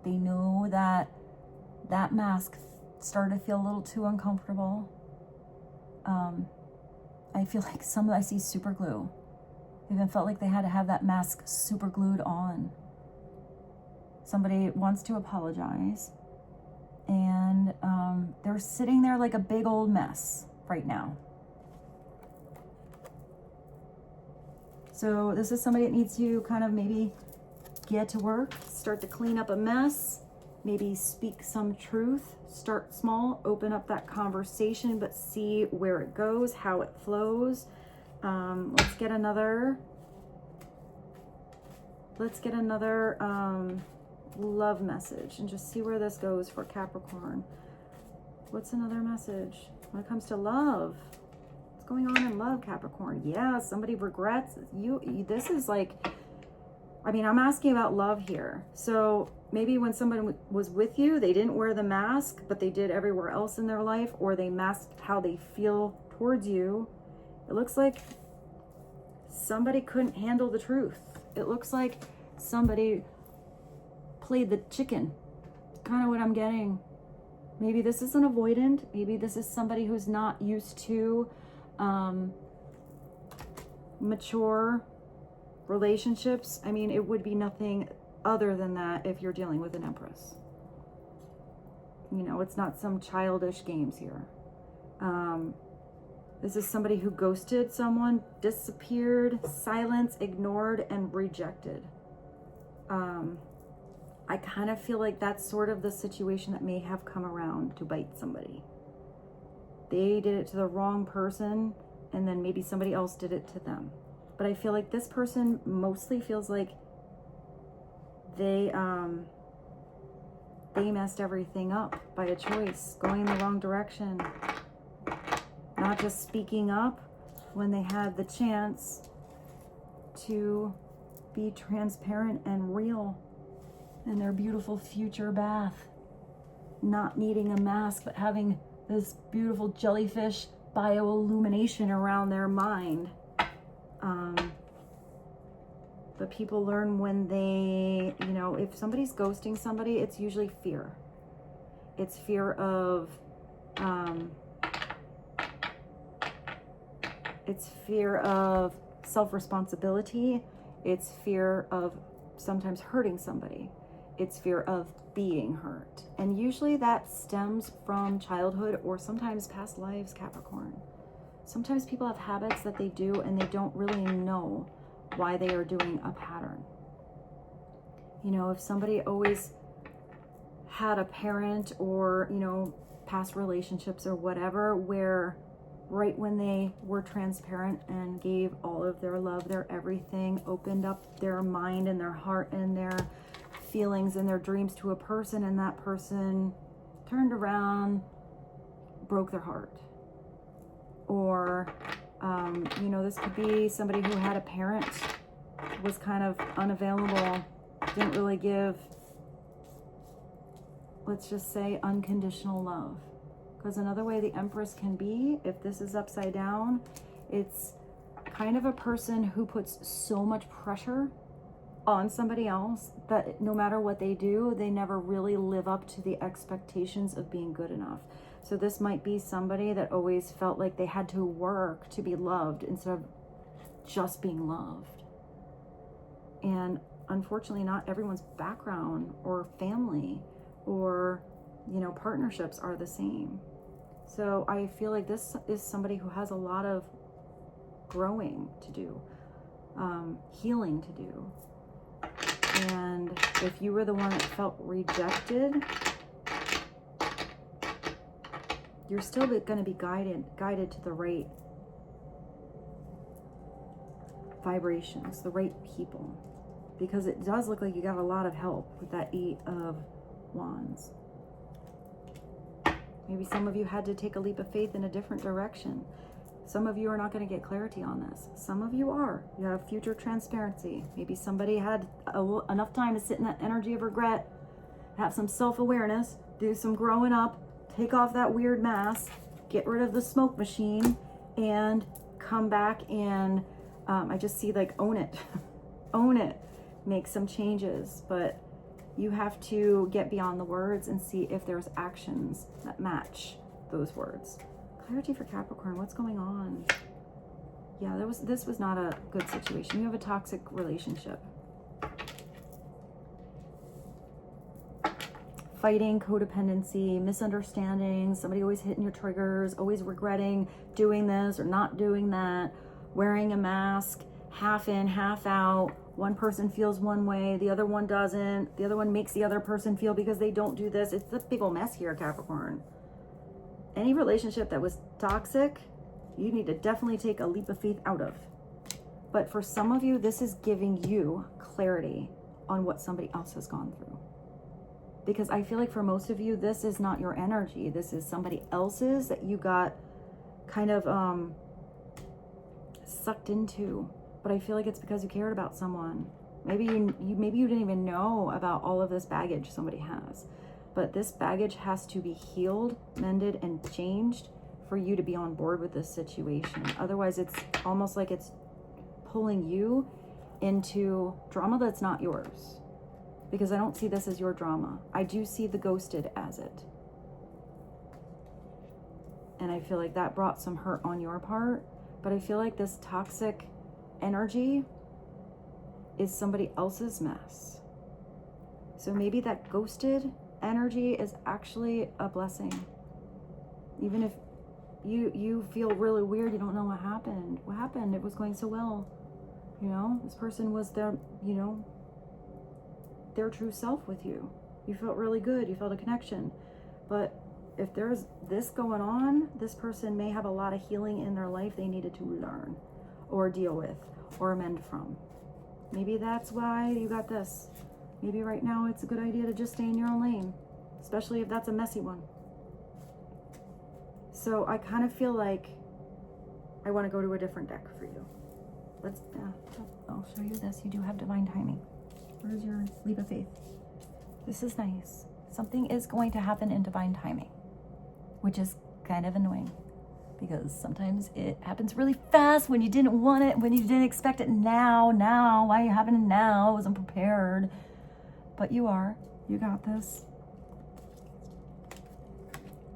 They know that that mask started to feel a little too uncomfortable. I feel like I see super glue. They even felt like they had to have that mask super glued on. Somebody wants to apologize, and they're sitting there like a big old mess right now. So this is somebody that needs to kind of maybe get to work, start to clean up a mess, maybe speak some truth, start small, open up that conversation, but see where it goes, how it flows. Let's get another love message and just see where this goes for Capricorn. What's another message when it comes to love? What's going on in love, Capricorn? Yeah, somebody regrets you. This is like, I'm asking about love here. So maybe when someone was with you, they didn't wear the mask, but they did everywhere else in their life, or they masked how they feel towards you. It looks like somebody couldn't handle the truth. It looks like somebody played the chicken. Kind of what I'm getting. Maybe this is an avoidant. Maybe this is somebody who's not used to mature relationships. It would be nothing other than that if you're dealing with an empress. It's not some childish games here. This is somebody who ghosted someone, disappeared, silenced, ignored, and rejected. I kind of feel like that's sort of the situation that may have come around to bite somebody. They did it to the wrong person, and then maybe somebody else did it to them. But I feel like this person mostly feels like they messed everything up by a choice, going in the wrong direction, not just speaking up when they had the chance to be transparent and real in their beautiful future bath, not needing a mask, but having this beautiful jellyfish bioillumination around their mind. But people learn when they, if somebody's ghosting somebody, it's usually fear. It's fear of, self-responsibility. It's fear of sometimes hurting somebody. It's fear of being hurt. And usually that stems from childhood or sometimes past lives, Capricorn. Sometimes people have habits that they do and they don't really know why they are doing a pattern. If somebody always had a parent or, past relationships or whatever, where right when they were transparent and gave all of their love, their everything, opened up their mind and their heart and their feelings and their dreams to a person, and that person turned around, broke their heart. Or, you know, this could be somebody who had a parent, was kind of unavailable, didn't really give, let's just say, unconditional love. Because another way the Empress can be, if this is upside down, it's kind of a person who puts so much pressure on somebody else that no matter what they do, they never really live up to the expectations of being good enough. So this might be somebody that always felt like they had to work to be loved instead of just being loved. And unfortunately, not everyone's background or family or, you know, partnerships are the same. So I feel like this is somebody who has a lot of growing to do, healing to do. And if you were the one that felt rejected, you're still going to be guided to the right vibrations, the right people. Because it does look like you got a lot of help with that 8 of Wands. Maybe some of you had to take a leap of faith in a different direction. Some of you are not going to get clarity on this. Some of you are. You have future transparency. Maybe somebody had enough time to sit in that energy of regret, have some self-awareness, do some growing up, take off that weird mask, get rid of the smoke machine, and come back and I just see like own it. Own it. Make some changes. But you have to get beyond the words and see if there's actions that match those words. Clarity for Capricorn. What's going on? Yeah, this was not a good situation. You have a toxic relationship. Fighting, codependency, misunderstandings, somebody always hitting your triggers, always regretting doing this or not doing that, wearing a mask, half in, half out. One person feels one way, the other one doesn't. The other one makes the other person feel because they don't do this. It's a big old mess here, Capricorn. Any relationship that was toxic, you need to definitely take a leap of faith out of. But for some of you, this is giving you clarity on what somebody else has gone through. Because I feel like for most of you, this is not your energy. This is somebody else's that you got kind of sucked into. But I feel like it's because you cared about someone. Maybe you didn't even know about all of this baggage somebody has. But this baggage has to be healed, mended, and changed for you to be on board with this situation. Otherwise, it's almost like it's pulling you into drama that's not yours. Because I don't see this as your drama. I do see the ghosted as it. And I feel like that brought some hurt on your part. But I feel like this toxic energy is somebody else's mess. So maybe that ghosted energy is actually a blessing. Even if you feel really weird, you don't know what happened. What happened? It was going so well. You know, this person was their, you know, their true self with you. You felt really good. You felt a connection. But if there's this going on, this person may have a lot of healing in their life they needed to learn or deal with or amend from. Maybe that's why you got this. Maybe right now it's a good idea to just stay in your own lane, especially if that's a messy one. So I kind of feel like I want to go to a different deck for you. I'll show you this. You do have divine timing. Where's your leap of faith? This is nice. Something is going to happen in divine timing, which is kind of annoying because sometimes it happens really fast when you didn't want it, when you didn't expect it now, why are you having it now? I wasn't prepared. But you are. You got this.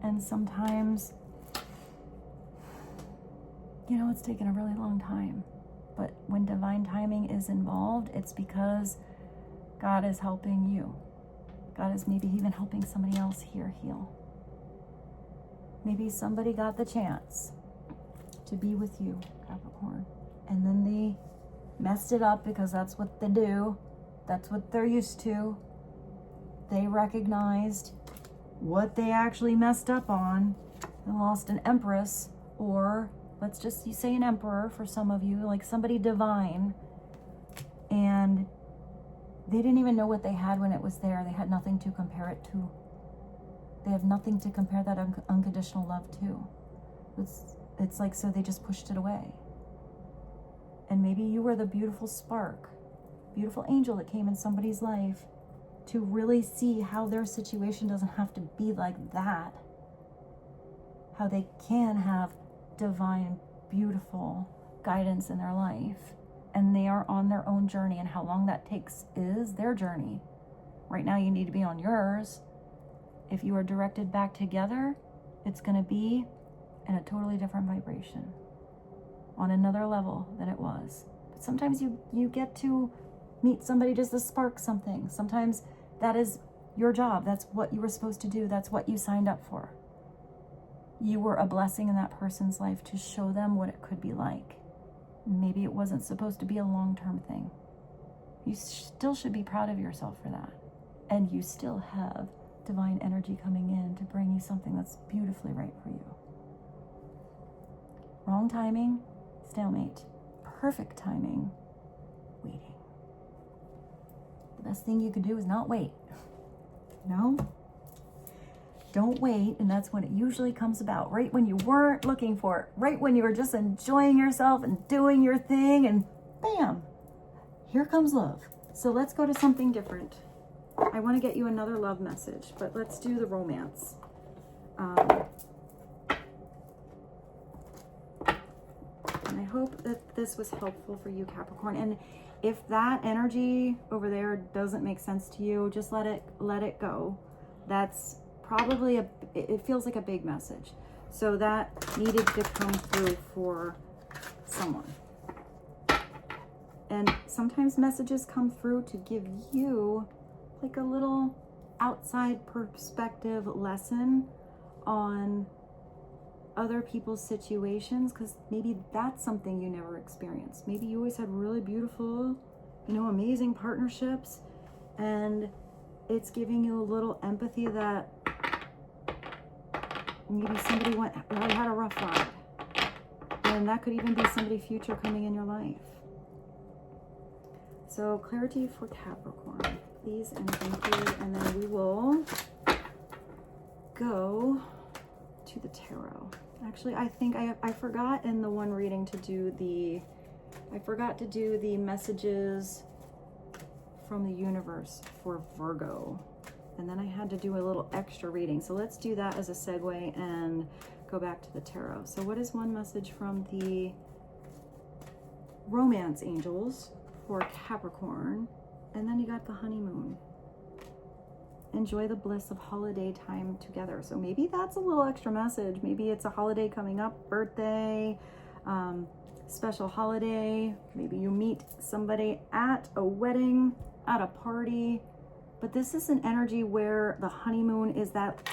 And sometimes, you know, it's taken a really long time. But when divine timing is involved, it's because God is helping you. God is maybe even helping somebody else here heal. Maybe somebody got the chance to be with you, Capricorn, and then they messed it up because that's what they do. That's what they're used to. They recognized what they actually messed up on and lost an Empress or let's just say an emperor for some of you, like somebody divine, and they didn't even know what they had when it was there. They had nothing to compare it to. They have nothing to compare that unconditional love to. It's like, so they just pushed it away. And maybe you were the beautiful spark, beautiful angel that came in somebody's life to really see how their situation doesn't have to be like that. How they can have divine, beautiful guidance in their life. And they are on their own journey, and how long that takes is their journey. Right now you need to be on yours. If you are directed back together, it's going to be in a totally different vibration, on another level than it was. But sometimes you get to meet somebody just to spark something. Sometimes that is your job. That's what you were supposed to do. That's what you signed up for. You were a blessing in that person's life to show them what it could be like. Maybe it wasn't supposed to be a long-term thing. You still should be proud of yourself for that. And you still have divine energy coming in to bring you something that's beautifully right for you. Wrong timing, stalemate. Perfect timing, waiting. The best thing you could do is not wait. No? Don't wait, and that's when it usually comes about, right when you weren't looking for it, right when you were just enjoying yourself and doing your thing, and bam, here comes love. So let's go to something different. I want to get you another love message, but let's do the romance. And I hope that this was helpful for you, Capricorn. And if that energy over there doesn't make sense to you, just let it go. That's probably it feels like a big message. So that needed to come through for someone. And sometimes messages come through to give you like a little outside perspective lesson on other people's situations, because maybe that's something you never experienced. Maybe you always had really beautiful, amazing partnerships, and it's giving you a little empathy that maybe somebody really had a rough ride, and that could even be somebody future coming in your life. So clarity for Capricorn, please and thank you. And then we will go to the tarot. Actually, I think I forgot in the one reading to do the messages from the universe for Virgo. And then I had to do a little extra reading. So let's do that as a segue and go back to the tarot. So what is one message from the romance angels for Capricorn? And then you got the honeymoon. Enjoy the bliss of holiday time together. So maybe that's a little extra message. Maybe it's a holiday coming up, birthday, special holiday. Maybe you meet somebody at a wedding, at a party. But this is an energy where the honeymoon is that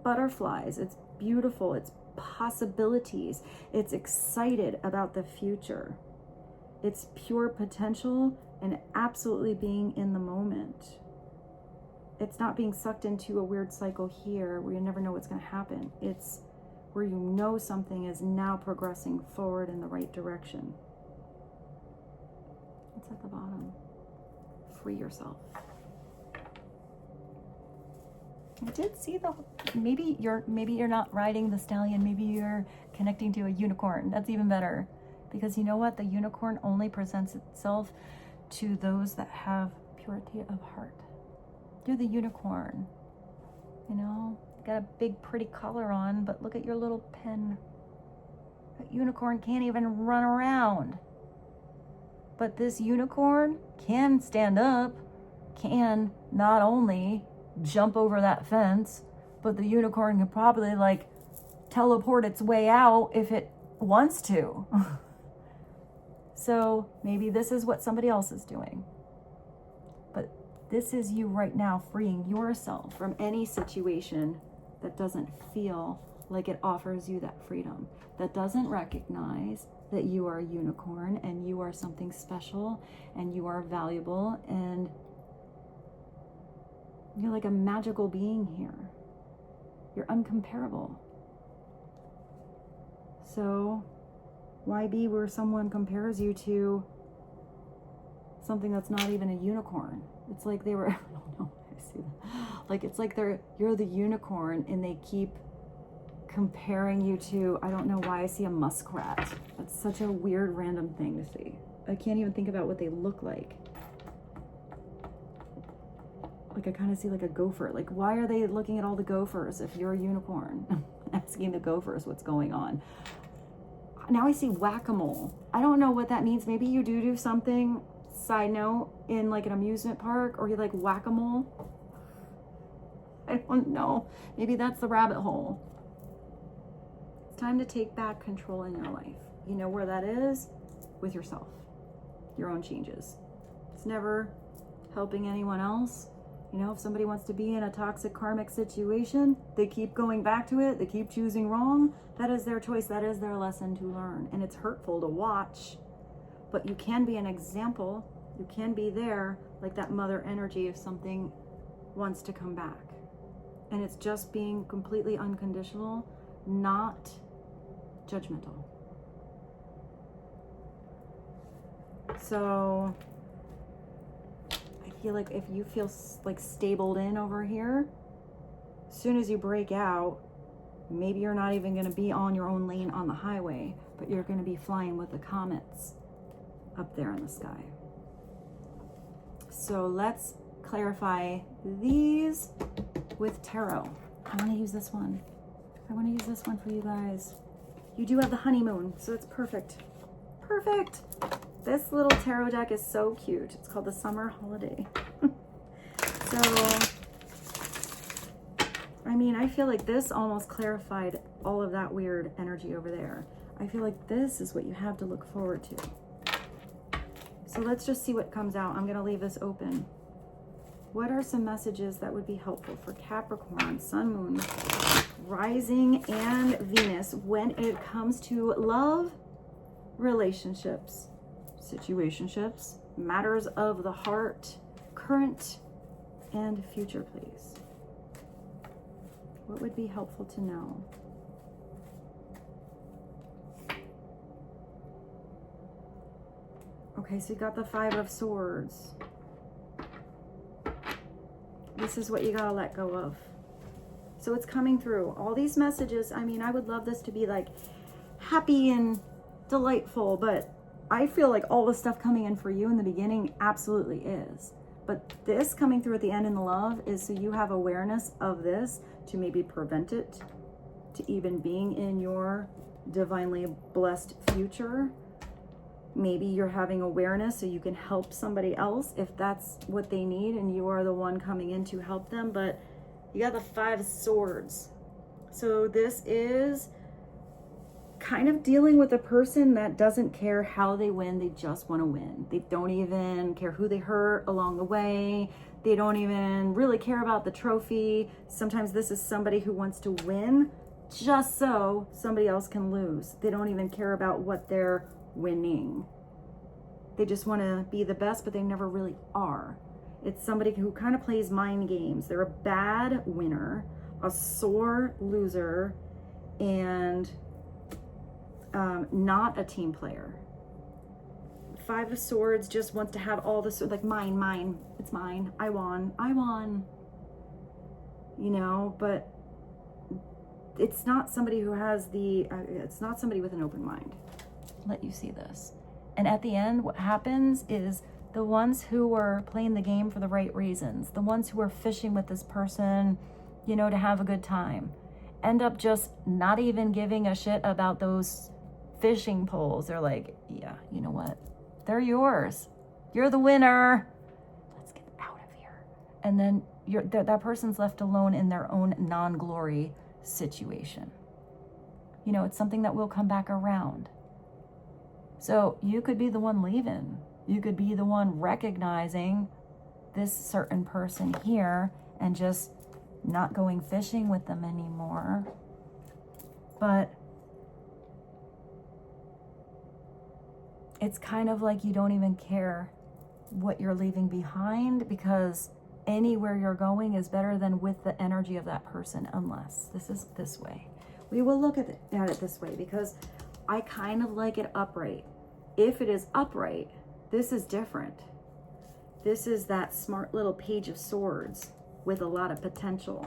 butterflies. It's beautiful. It's possibilities. It's excited about the future. It's pure potential and absolutely being in the moment. It's not being sucked into a weird cycle here where you never know what's going to happen. It's where something is now progressing forward in the right direction. It's at the bottom. Free yourself. I did see maybe you're not riding the stallion. Maybe you're connecting to a unicorn. That's even better. Because you know what? The unicorn only presents itself to those that have purity of heart. You're the unicorn. Got a big pretty collar on, but look at your little pen. That unicorn can't even run around. But this unicorn can stand up, can not only jump over that fence, but the unicorn can probably teleport its way out if it wants to. So maybe this is what somebody else is doing. But this is you right now freeing yourself from any situation that doesn't feel like it offers you that freedom, that doesn't recognize that you are a unicorn and you are something special and you are valuable and you're like a magical being here. You're uncomparable. So why be where someone compares you to something that's not even a unicorn? It's like they were, I don't know, I see that. Like, it's like you're the unicorn and they keep comparing you to, I don't know why I see a muskrat. That's such a weird random thing to see. I can't even think about what they look like. Like, I kind of see like a gopher. Like, why are they looking at all the gophers if you're a unicorn? Asking the gophers what's going on. Now I see whack-a-mole. I don't know what that means. Maybe you do something, side note, in like an amusement park, or you like whack-a-mole. I don't know. Maybe that's the rabbit hole. It's time to take back control in your life. You know where that is? With yourself. Your own changes. It's never helping anyone else. You know, if somebody wants to be in a toxic karmic situation, they keep going back to it, they keep choosing wrong. That is their choice, that is their lesson to learn. And it's hurtful to watch, but you can be an example. You can be there, like that mother energy if something wants to come back. And it's just being completely unconditional, not judgmental. So I feel like if you feel like stabled in over here, as soon as you break out, maybe you're not even going to be on your own lane on the highway, but you're going to be flying with the comets up there in the sky. So let's clarify these with tarot. I want to use this one. I want to use this one for you guys. You do have the honeymoon, so it's perfect. Perfect. This little tarot deck is so cute. It's called the Summer Holiday. So, I mean, I feel like this almost clarified all of that weird energy over there. I feel like this is what you have to look forward to. So let's just see what comes out. I'm going to leave this open. What are some messages that would be helpful for Capricorn, Sun, Moon, Rising, and Venus when it comes to love, relationships, situationships, matters of the heart, current and future, please? What would be helpful to know? Okay, so you got the Five of Swords. This is what you gotta let go of. So it's coming through. All these messages, I mean, I would love this to be like happy and delightful, but I feel like all the stuff coming in for you in the beginning absolutely is. But this coming through at the end in the love is so you have awareness of this to maybe prevent it to even being in your divinely blessed future. Maybe you're having awareness so you can help somebody else if that's what they need and you are the one coming in to help them. But you got the Five of Swords. So this is kind of dealing with a person that doesn't care how they win. They just want to win. They don't even care who they hurt along the way. They don't even really care about the trophy. Sometimes this is somebody who wants to win just so somebody else can lose. They don't even care about what they're winning. They just want to be the best, but they never really are. It's somebody who kind of plays mind games. They're a bad winner, a sore loser, and not a team player. Five of Swords just wants to have all this, like, mine, it's mine, I won, you know, but it's not somebody who has it's not somebody with an open mind. Let you see this. And at the end, what happens is the ones who were playing the game for the right reasons, the ones who were fishing with this person, you know, to have a good time, end up just not even giving a shit about those fishing poles. They're like, yeah, you know what? They're yours. You're the winner. Let's get out of here. And then that person's left alone in their own non-glory situation. You know, it's something that will come back around. So you could be the one leaving. You could be the one recognizing this certain person here and just not going fishing with them anymore. But it's kind of like you don't even care what you're leaving behind, because anywhere you're going is better than with the energy of that person, unless this is this way. We will look at it this way, because I kind of like it upright. If it is upright, this is different. This is that smart little Page of Swords with a lot of potential,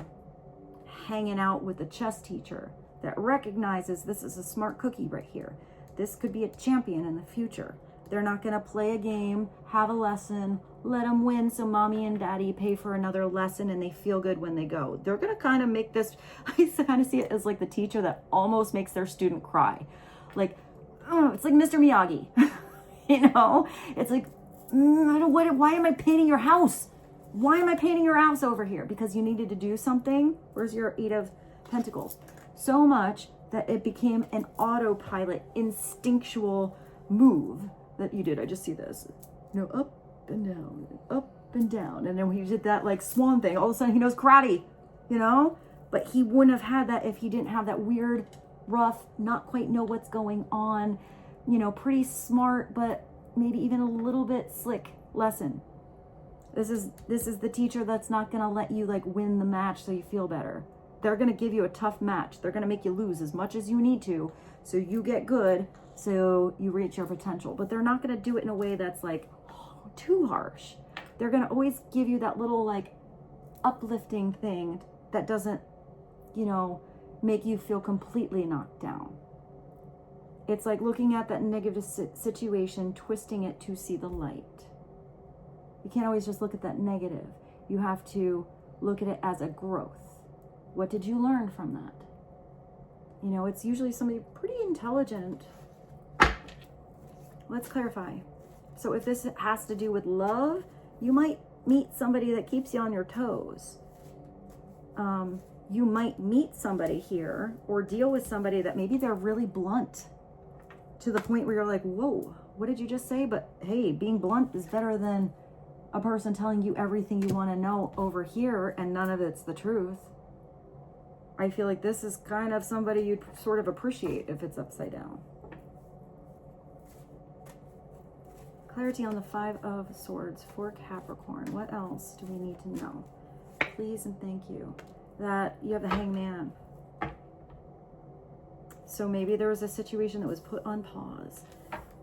hanging out with the chess teacher that recognizes this is a smart cookie right here. This could be a champion in the future. They're not going to play a game, have a lesson, let them win so mommy and daddy pay for another lesson and they feel good when they go. They're going to kind of make this, I kind of see it as like the teacher that almost makes their student cry. Like, oh, it's like Mr. Miyagi. You know, it's like, why am I painting your house? Why am I painting your house over here? Because you needed to do something. Where's your 8 of Pentacles? So much that it became an autopilot, instinctual move that you did. I just see this. Up and down, up and down. And then when he did that like swan thing, all of a sudden he knows karate, you know? But he wouldn't have had that if he didn't have that weird, rough, not quite know what's going on, you know, pretty smart, but maybe even a little bit slick lesson. This is the teacher that's not going to let you like win the match so you feel better. They're going to give you a tough match. They're going to make you lose as much as you need to so you get good, so you reach your potential. But they're not going to do it in a way that's like too harsh. They're going to always give you that little like uplifting thing that doesn't, you know, make you feel completely knocked down. It's like looking at that negative situation, twisting it to see the light. You can't always just look at that negative. You have to look at it as a growth. What did you learn from that? You know, it's usually somebody pretty intelligent. Let's clarify. So if this has to do with love, you might meet somebody that keeps you on your toes. You might meet somebody here or deal with somebody that maybe they're really blunt to the point where you're like, whoa, what did you just say? But hey, being blunt is better than a person telling you everything you want to know over here and none of it's the truth. I feel like this is kind of somebody you'd sort of appreciate if it's upside down. Clarity on the 5 of Swords for Capricorn. What else do we need to know? Please and thank you. That you have the Hangman. So maybe there was a situation that was put on pause.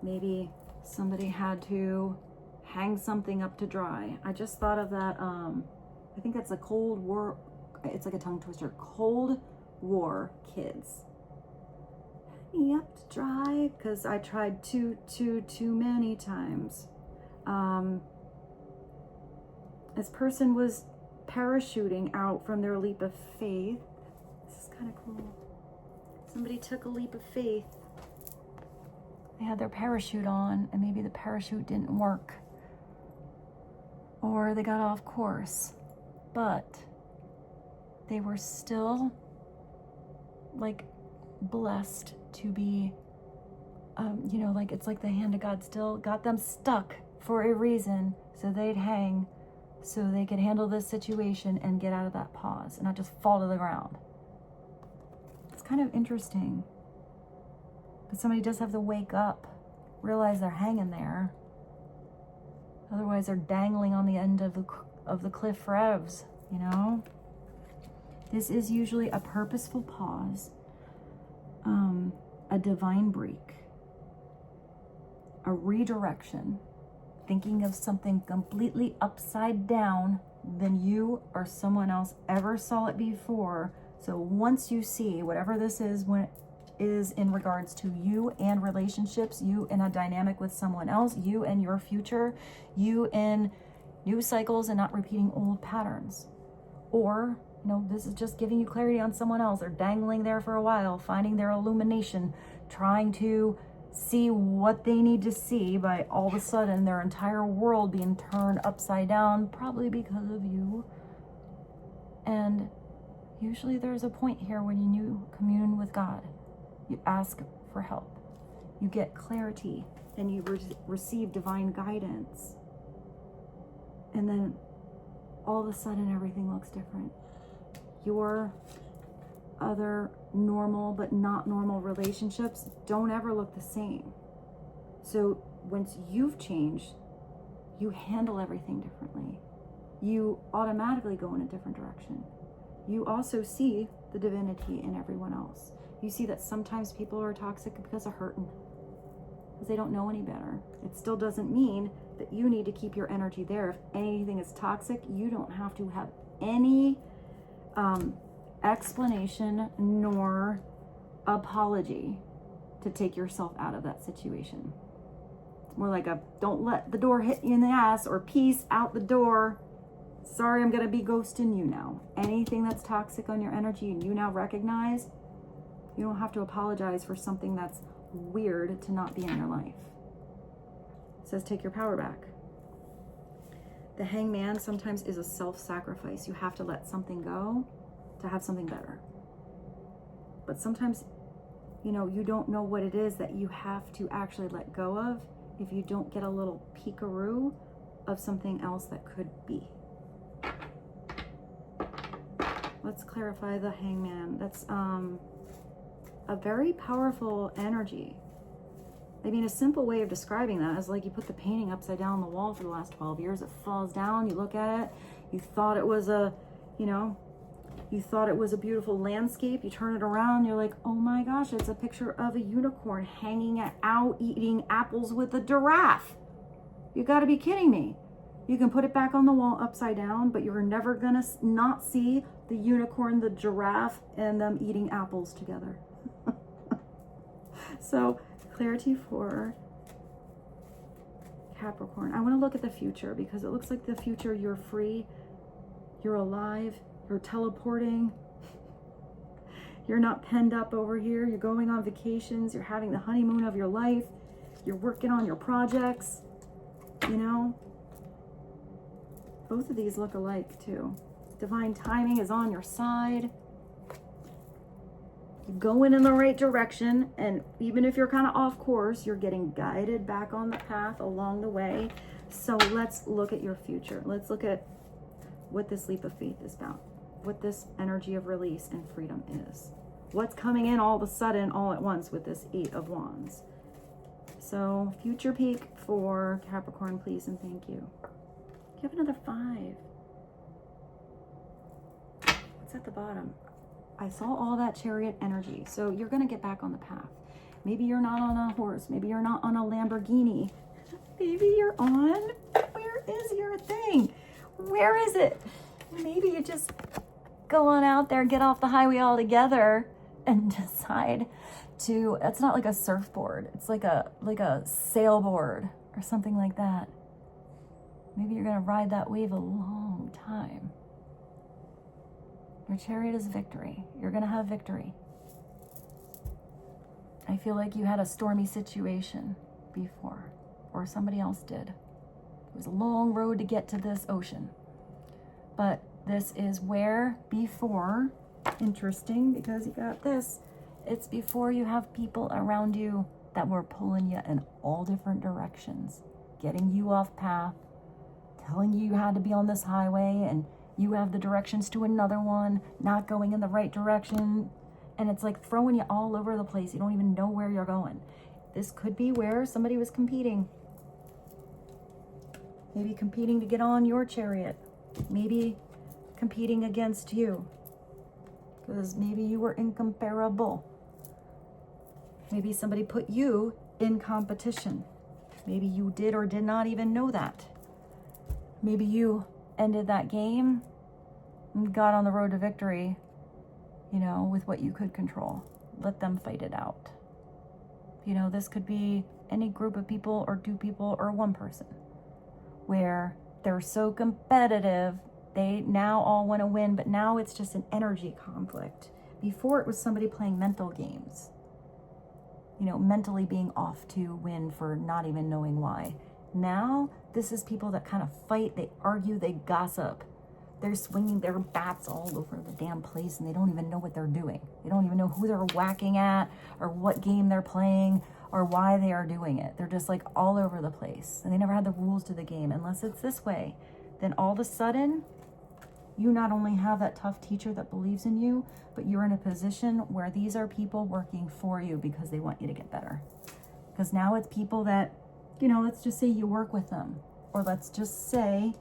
Maybe somebody had to hang something up to dry. I just thought of that. I think that's a Cold War. It's like a tongue twister. Cold War kids. Hang me up to dry because I tried too many times. This person was parachuting out from their leap of faith. This is kind of cool. Somebody took a leap of faith. They had their parachute on and maybe the parachute didn't work. Or they got off course. But they were still like blessed to be, you know, like it's like the hand of God still got them stuck for a reason so they'd hang so they could handle this situation and get out of that pause and not just fall to the ground. It's kind of interesting. But somebody does have to wake up, realize they're hanging there. Otherwise they're dangling on the end of the cliff forever, you know? This is usually a purposeful pause, a divine break, a redirection, thinking of something completely upside down than you or someone else ever saw it before. So once you see whatever this is, when it is in regards to you and relationships, you in a dynamic with someone else, you and your future, you in new cycles and not repeating old patterns. Or, you know, this is just giving you clarity on someone else. They're dangling there for a while, finding their illumination, trying to see what they need to see by all of a sudden their entire world being turned upside down, probably because of you. And usually there's a point here when you commune with God. You ask for help. You get clarity and you receive divine guidance. And then all of a sudden everything looks different. Your other normal but not normal relationships don't ever look the same. So once you've changed, you handle everything differently. You automatically go in a different direction. You also see the divinity in everyone else. You see that sometimes people are toxic because of hurting, because they don't know any better. It still doesn't mean that you need to keep your energy there. If anything is toxic, you don't have to have any explanation nor apology to take yourself out of that situation. It's more like a don't let the door hit you in the ass, or peace out the door. Sorry, I'm going to be ghosting you now. Anything that's toxic on your energy and you now recognize, you don't have to apologize for something that's weird to not be in your life. It says take your power back. The Hangman sometimes is a self-sacrifice. You have to let something go to have something better. But sometimes, you know, you don't know what it is that you have to actually let go of if you don't get a little peekaroo of something else that could be. Let's clarify the Hangman. That's a very powerful energy. I mean, a simple way of describing that is like you put the painting upside down on the wall for the last 12 years. It falls down. You look at it. You thought it was a, you thought it was a beautiful landscape. You turn it around. You're like, oh my gosh, it's a picture of a unicorn hanging out eating apples with a giraffe. You got to be kidding me. You can put it back on the wall upside down, but you're never going to not see the unicorn, the giraffe, and them eating apples together. So, clarity for Capricorn. I want to look at the future because it looks like the future, you're free, you're alive, you're teleporting, you're not penned up over here, you're going on vacations, you're having the honeymoon of your life, you're working on your projects, you know. Both of these look alike too. Divine timing is on your side. You're going in the right direction, and even if you're kind of off course, you're getting guided back on the path along the way. So let's look at your future. Let's look at what this leap of faith is about, what this energy of release and freedom is. What's coming in all of a sudden, all at once with this 8 of Wands. So future peak for Capricorn, please and thank you. Give another 5. What's at the bottom? I saw all that Chariot energy. So you're going to get back on the path. Maybe you're not on a horse. Maybe you're not on a Lamborghini. Maybe you're on, where is your thing? Where is it? Maybe you just go on out there, get off the highway altogether and decide to, it's not like a surfboard. It's like a sailboard or something like that. Maybe you're going to ride that wave a long time. Your Chariot is victory. You're going to have victory. I feel like you had a stormy situation before, or somebody else did. It was a long road to get to this ocean. But this is where before, interesting because you got this, it's before you have people around you that were pulling you in all different directions, getting you off path, telling you had to be on this highway and you have the directions to another one, not going in the right direction. And it's like throwing you all over the place. You don't even know where you're going. This could be where somebody was competing. Maybe competing to get on your chariot. Maybe competing against you. Because maybe you were incomparable. Maybe somebody put you in competition. Maybe you did or did not even know that. Maybe you ended that game and got on the road to victory, you know, with what you could control. Let them fight it out. You know, this could be any group of people or 2 people or 1 person where they're so competitive, they now all want to win, but now it's just an energy conflict. Before it was somebody playing mental games, you know, mentally being off to win for not even knowing why. Now, this is people that kind of fight, they argue, they gossip. They're swinging their bats all over the damn place and they don't even know what they're doing. They don't even know who they're whacking at or what game they're playing or why they are doing it. They're just like all over the place and they never had the rules to the game unless it's this way. Then all of a sudden, you not only have that tough teacher that believes in you, but you're in a position where these are people working for you because they want you to get better. Because now it's people that, you know, let's just say you work with them, or let's just say,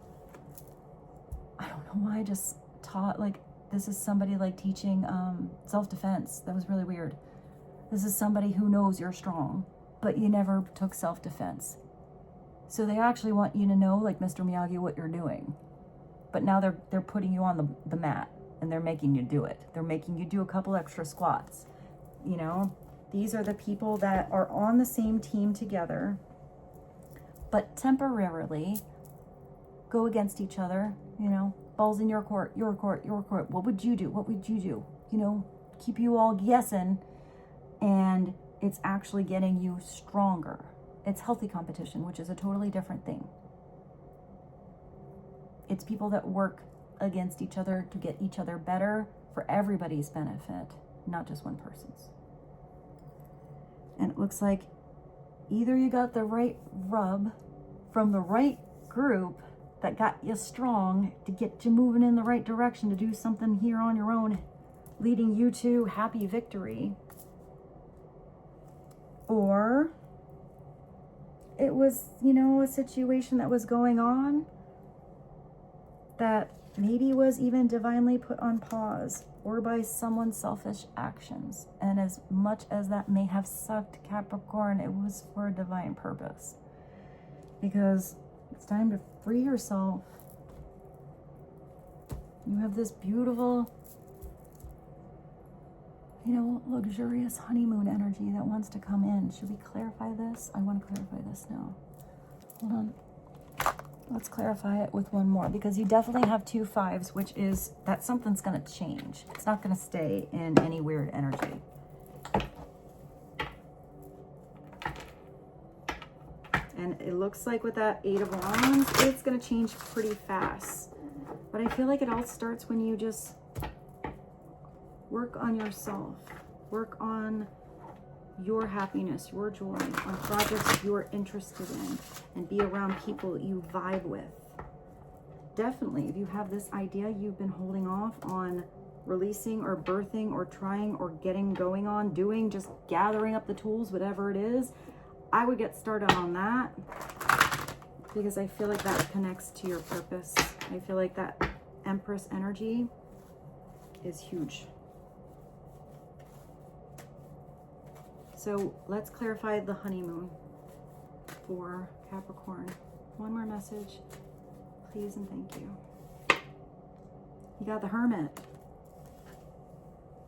I don't know why I just taught, like, this is somebody like teaching self-defense. That was really weird. This is somebody who knows you're strong, but you never took self-defense. So they actually want you to know, like Mr. Miyagi, what you're doing. But now they're putting you on the mat, and they're making you do it. They're making you do a couple extra squats. You know, these are the people that are on the same team together, but temporarily go against each other. You know, balls in your court, your court, your court. What would you do? What would you do? You know, keep you all guessing. And it's actually getting you stronger. It's healthy competition, which is a totally different thing. It's people that work against each other to get each other better for everybody's benefit, not just one person's. And it looks like either you got the right rub from the right group that got you strong to get you moving in the right direction to do something here on your own, leading you to happy victory. Or it was, you know, a situation that was going on that maybe was even divinely put on pause or by someone's selfish actions. And as much as that may have sucked, Capricorn, it was for a divine purpose. Because it's time to free yourself. You have this beautiful, you know, luxurious honeymoon energy that wants to come in. Should we clarify this? I want to clarify this now. Hold on. Let's clarify it with one more, because you definitely have 2 5s, which is that something's going to change. It's not going to stay in any weird energy. And it looks like with that 8 of Wands, it's going to change pretty fast. But I feel like it all starts when you just work on yourself, work on your happiness, your joy, on projects you're interested in, and be around people you vibe with. Definitely, if you have this idea you've been holding off on releasing or birthing or trying or getting going on, doing, just gathering up the tools, whatever it is, I would get started on that, because I feel like that connects to your purpose. I feel like that Empress energy is huge. So let's clarify the honeymoon for Capricorn. One more message, please and thank you. You got the Hermit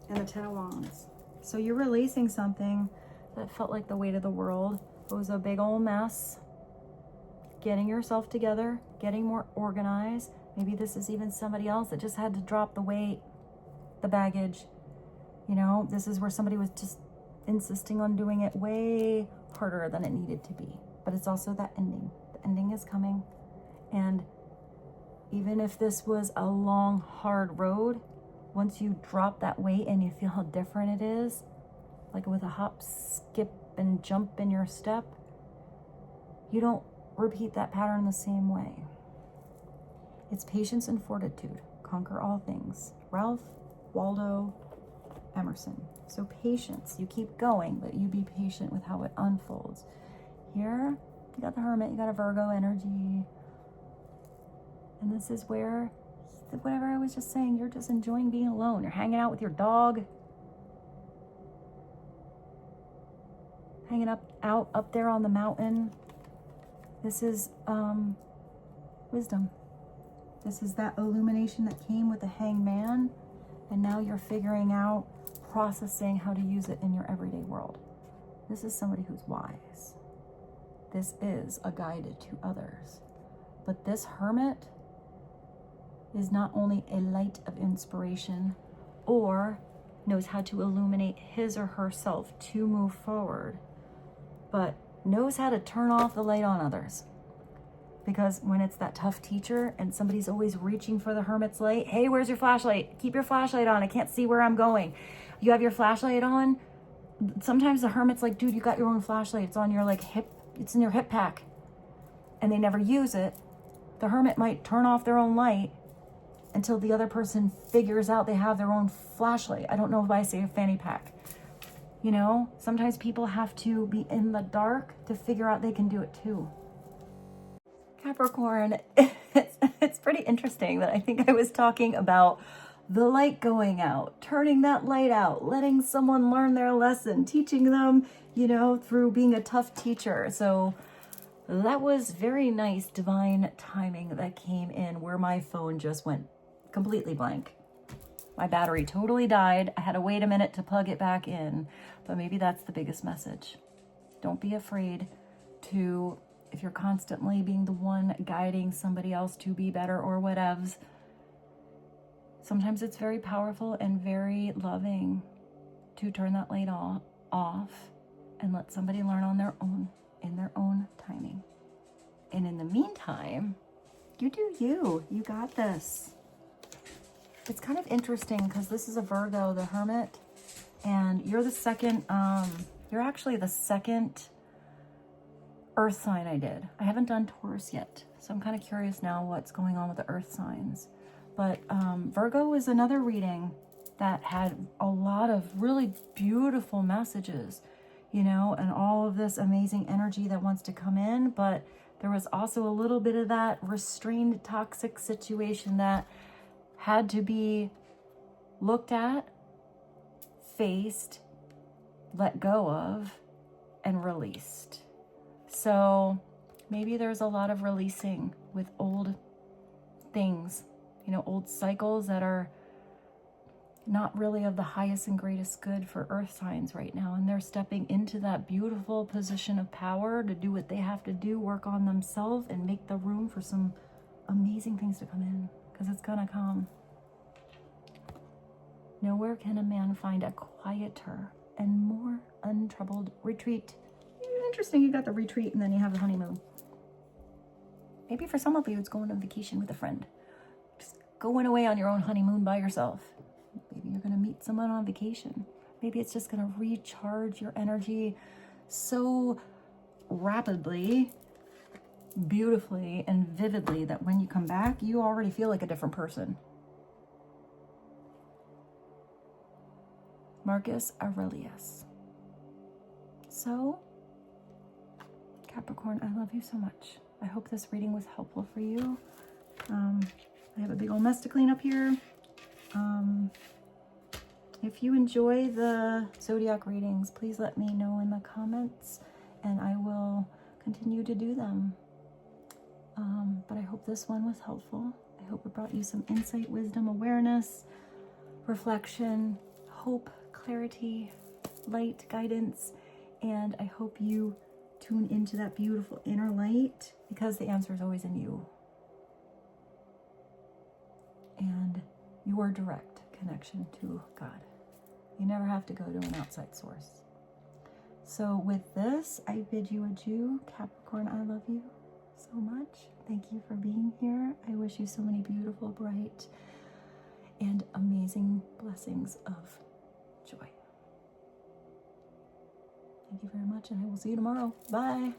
and the 10 of Wands. So you're releasing something that felt like the weight of the world. It was a big old mess. Getting yourself together, getting more organized. Maybe this is even somebody else that just had to drop the weight, the baggage. You know, this is where somebody was just insisting on doing it way harder than it needed to be. But it's also that ending. The ending is coming. And even if this was a long, hard road, once you drop that weight and you feel how different it is, like with a hop, skip, and jump in your step, you don't repeat that pattern the same way. It's patience and fortitude. Conquer all things. Ralph Waldo Emerson. So patience, you keep going, but you be patient with how it unfolds. Here, you got the Hermit, you got a Virgo energy. And this is where, whatever I was just saying, you're just enjoying being alone. You're hanging out with your dog. Hanging out up there on the mountain. This is wisdom. This is that illumination that came with the Hanged Man. And now you're figuring out, processing how to use it in your everyday world. This is somebody who's wise. This is a guide to others. But this Hermit is not only a light of inspiration or knows how to illuminate his or herself to move forward, but knows how to turn off the light on others. Because when it's that tough teacher and somebody's always reaching for the Hermit's light, hey, where's your flashlight? Keep your flashlight on. I can't see where I'm going. You have your flashlight on. Sometimes the Hermit's like, dude, you got your own flashlight. It's on your like hip, it's in your hip pack. And they never use it. The Hermit might turn off their own light until the other person figures out they have their own flashlight. I don't know if I say a fanny pack. You know, sometimes people have to be in the dark to figure out they can do it too. Capricorn, it's pretty interesting that I think I was talking about the light going out, turning that light out, letting someone learn their lesson, teaching them, you know, through being a tough teacher. So that was very nice divine timing that came in where my phone just went completely blank. My battery totally died. I had to wait a minute to plug it back in, but maybe that's the biggest message. Don't be afraid to, if you're constantly being the one guiding somebody else to be better or whatevs, sometimes it's very powerful and very loving to turn that light off and let somebody learn on their own, in their own timing. And in the meantime, you do you. You got this. It's kind of interesting because this is a Virgo, the Hermit, and you're the second, you're actually the second Earth sign I did. I haven't done Taurus yet, so I'm kind of curious now what's going on with the Earth signs. But Virgo is another reading that had a lot of really beautiful messages, you know, and all of this amazing energy that wants to come in. But there was also a little bit of that restrained, toxic situation that had to be looked at, faced, let go of, and released. So maybe there's a lot of releasing with old things, you know, old cycles that are not really of the highest and greatest good for earth signs right now. And they're stepping into that beautiful position of power to do what they have to do, work on themselves, and make the room for some amazing things to come in, because it's gonna come. Nowhere can a man find a quieter and more untroubled retreat. Interesting, you got the retreat and then you have the honeymoon. Maybe for some of you, it's going on vacation with a friend. Just going away on your own honeymoon by yourself. Maybe you're going to meet someone on vacation. Maybe it's just going to recharge your energy so rapidly, beautifully, and vividly that when you come back, you already feel like a different person. Marcus Aurelius. So, Capricorn, I love you so much. I hope this reading was helpful for you. I have a big old mess to clean up here. If you enjoy the zodiac readings, please let me know in the comments and I will continue to do them. But I hope this one was helpful. I hope it brought you some insight, wisdom, awareness, reflection, hope, clarity, light, guidance, and I hope you tune into that beautiful inner light, because the answer is always in you and your direct connection to God. You never have to go to an outside source. So with this, I bid you adieu. Capricorn, I love you so much. Thank you for being here. I wish you so many beautiful, bright, and amazing blessings of joy. Thank you very much, and I will see you tomorrow. Bye.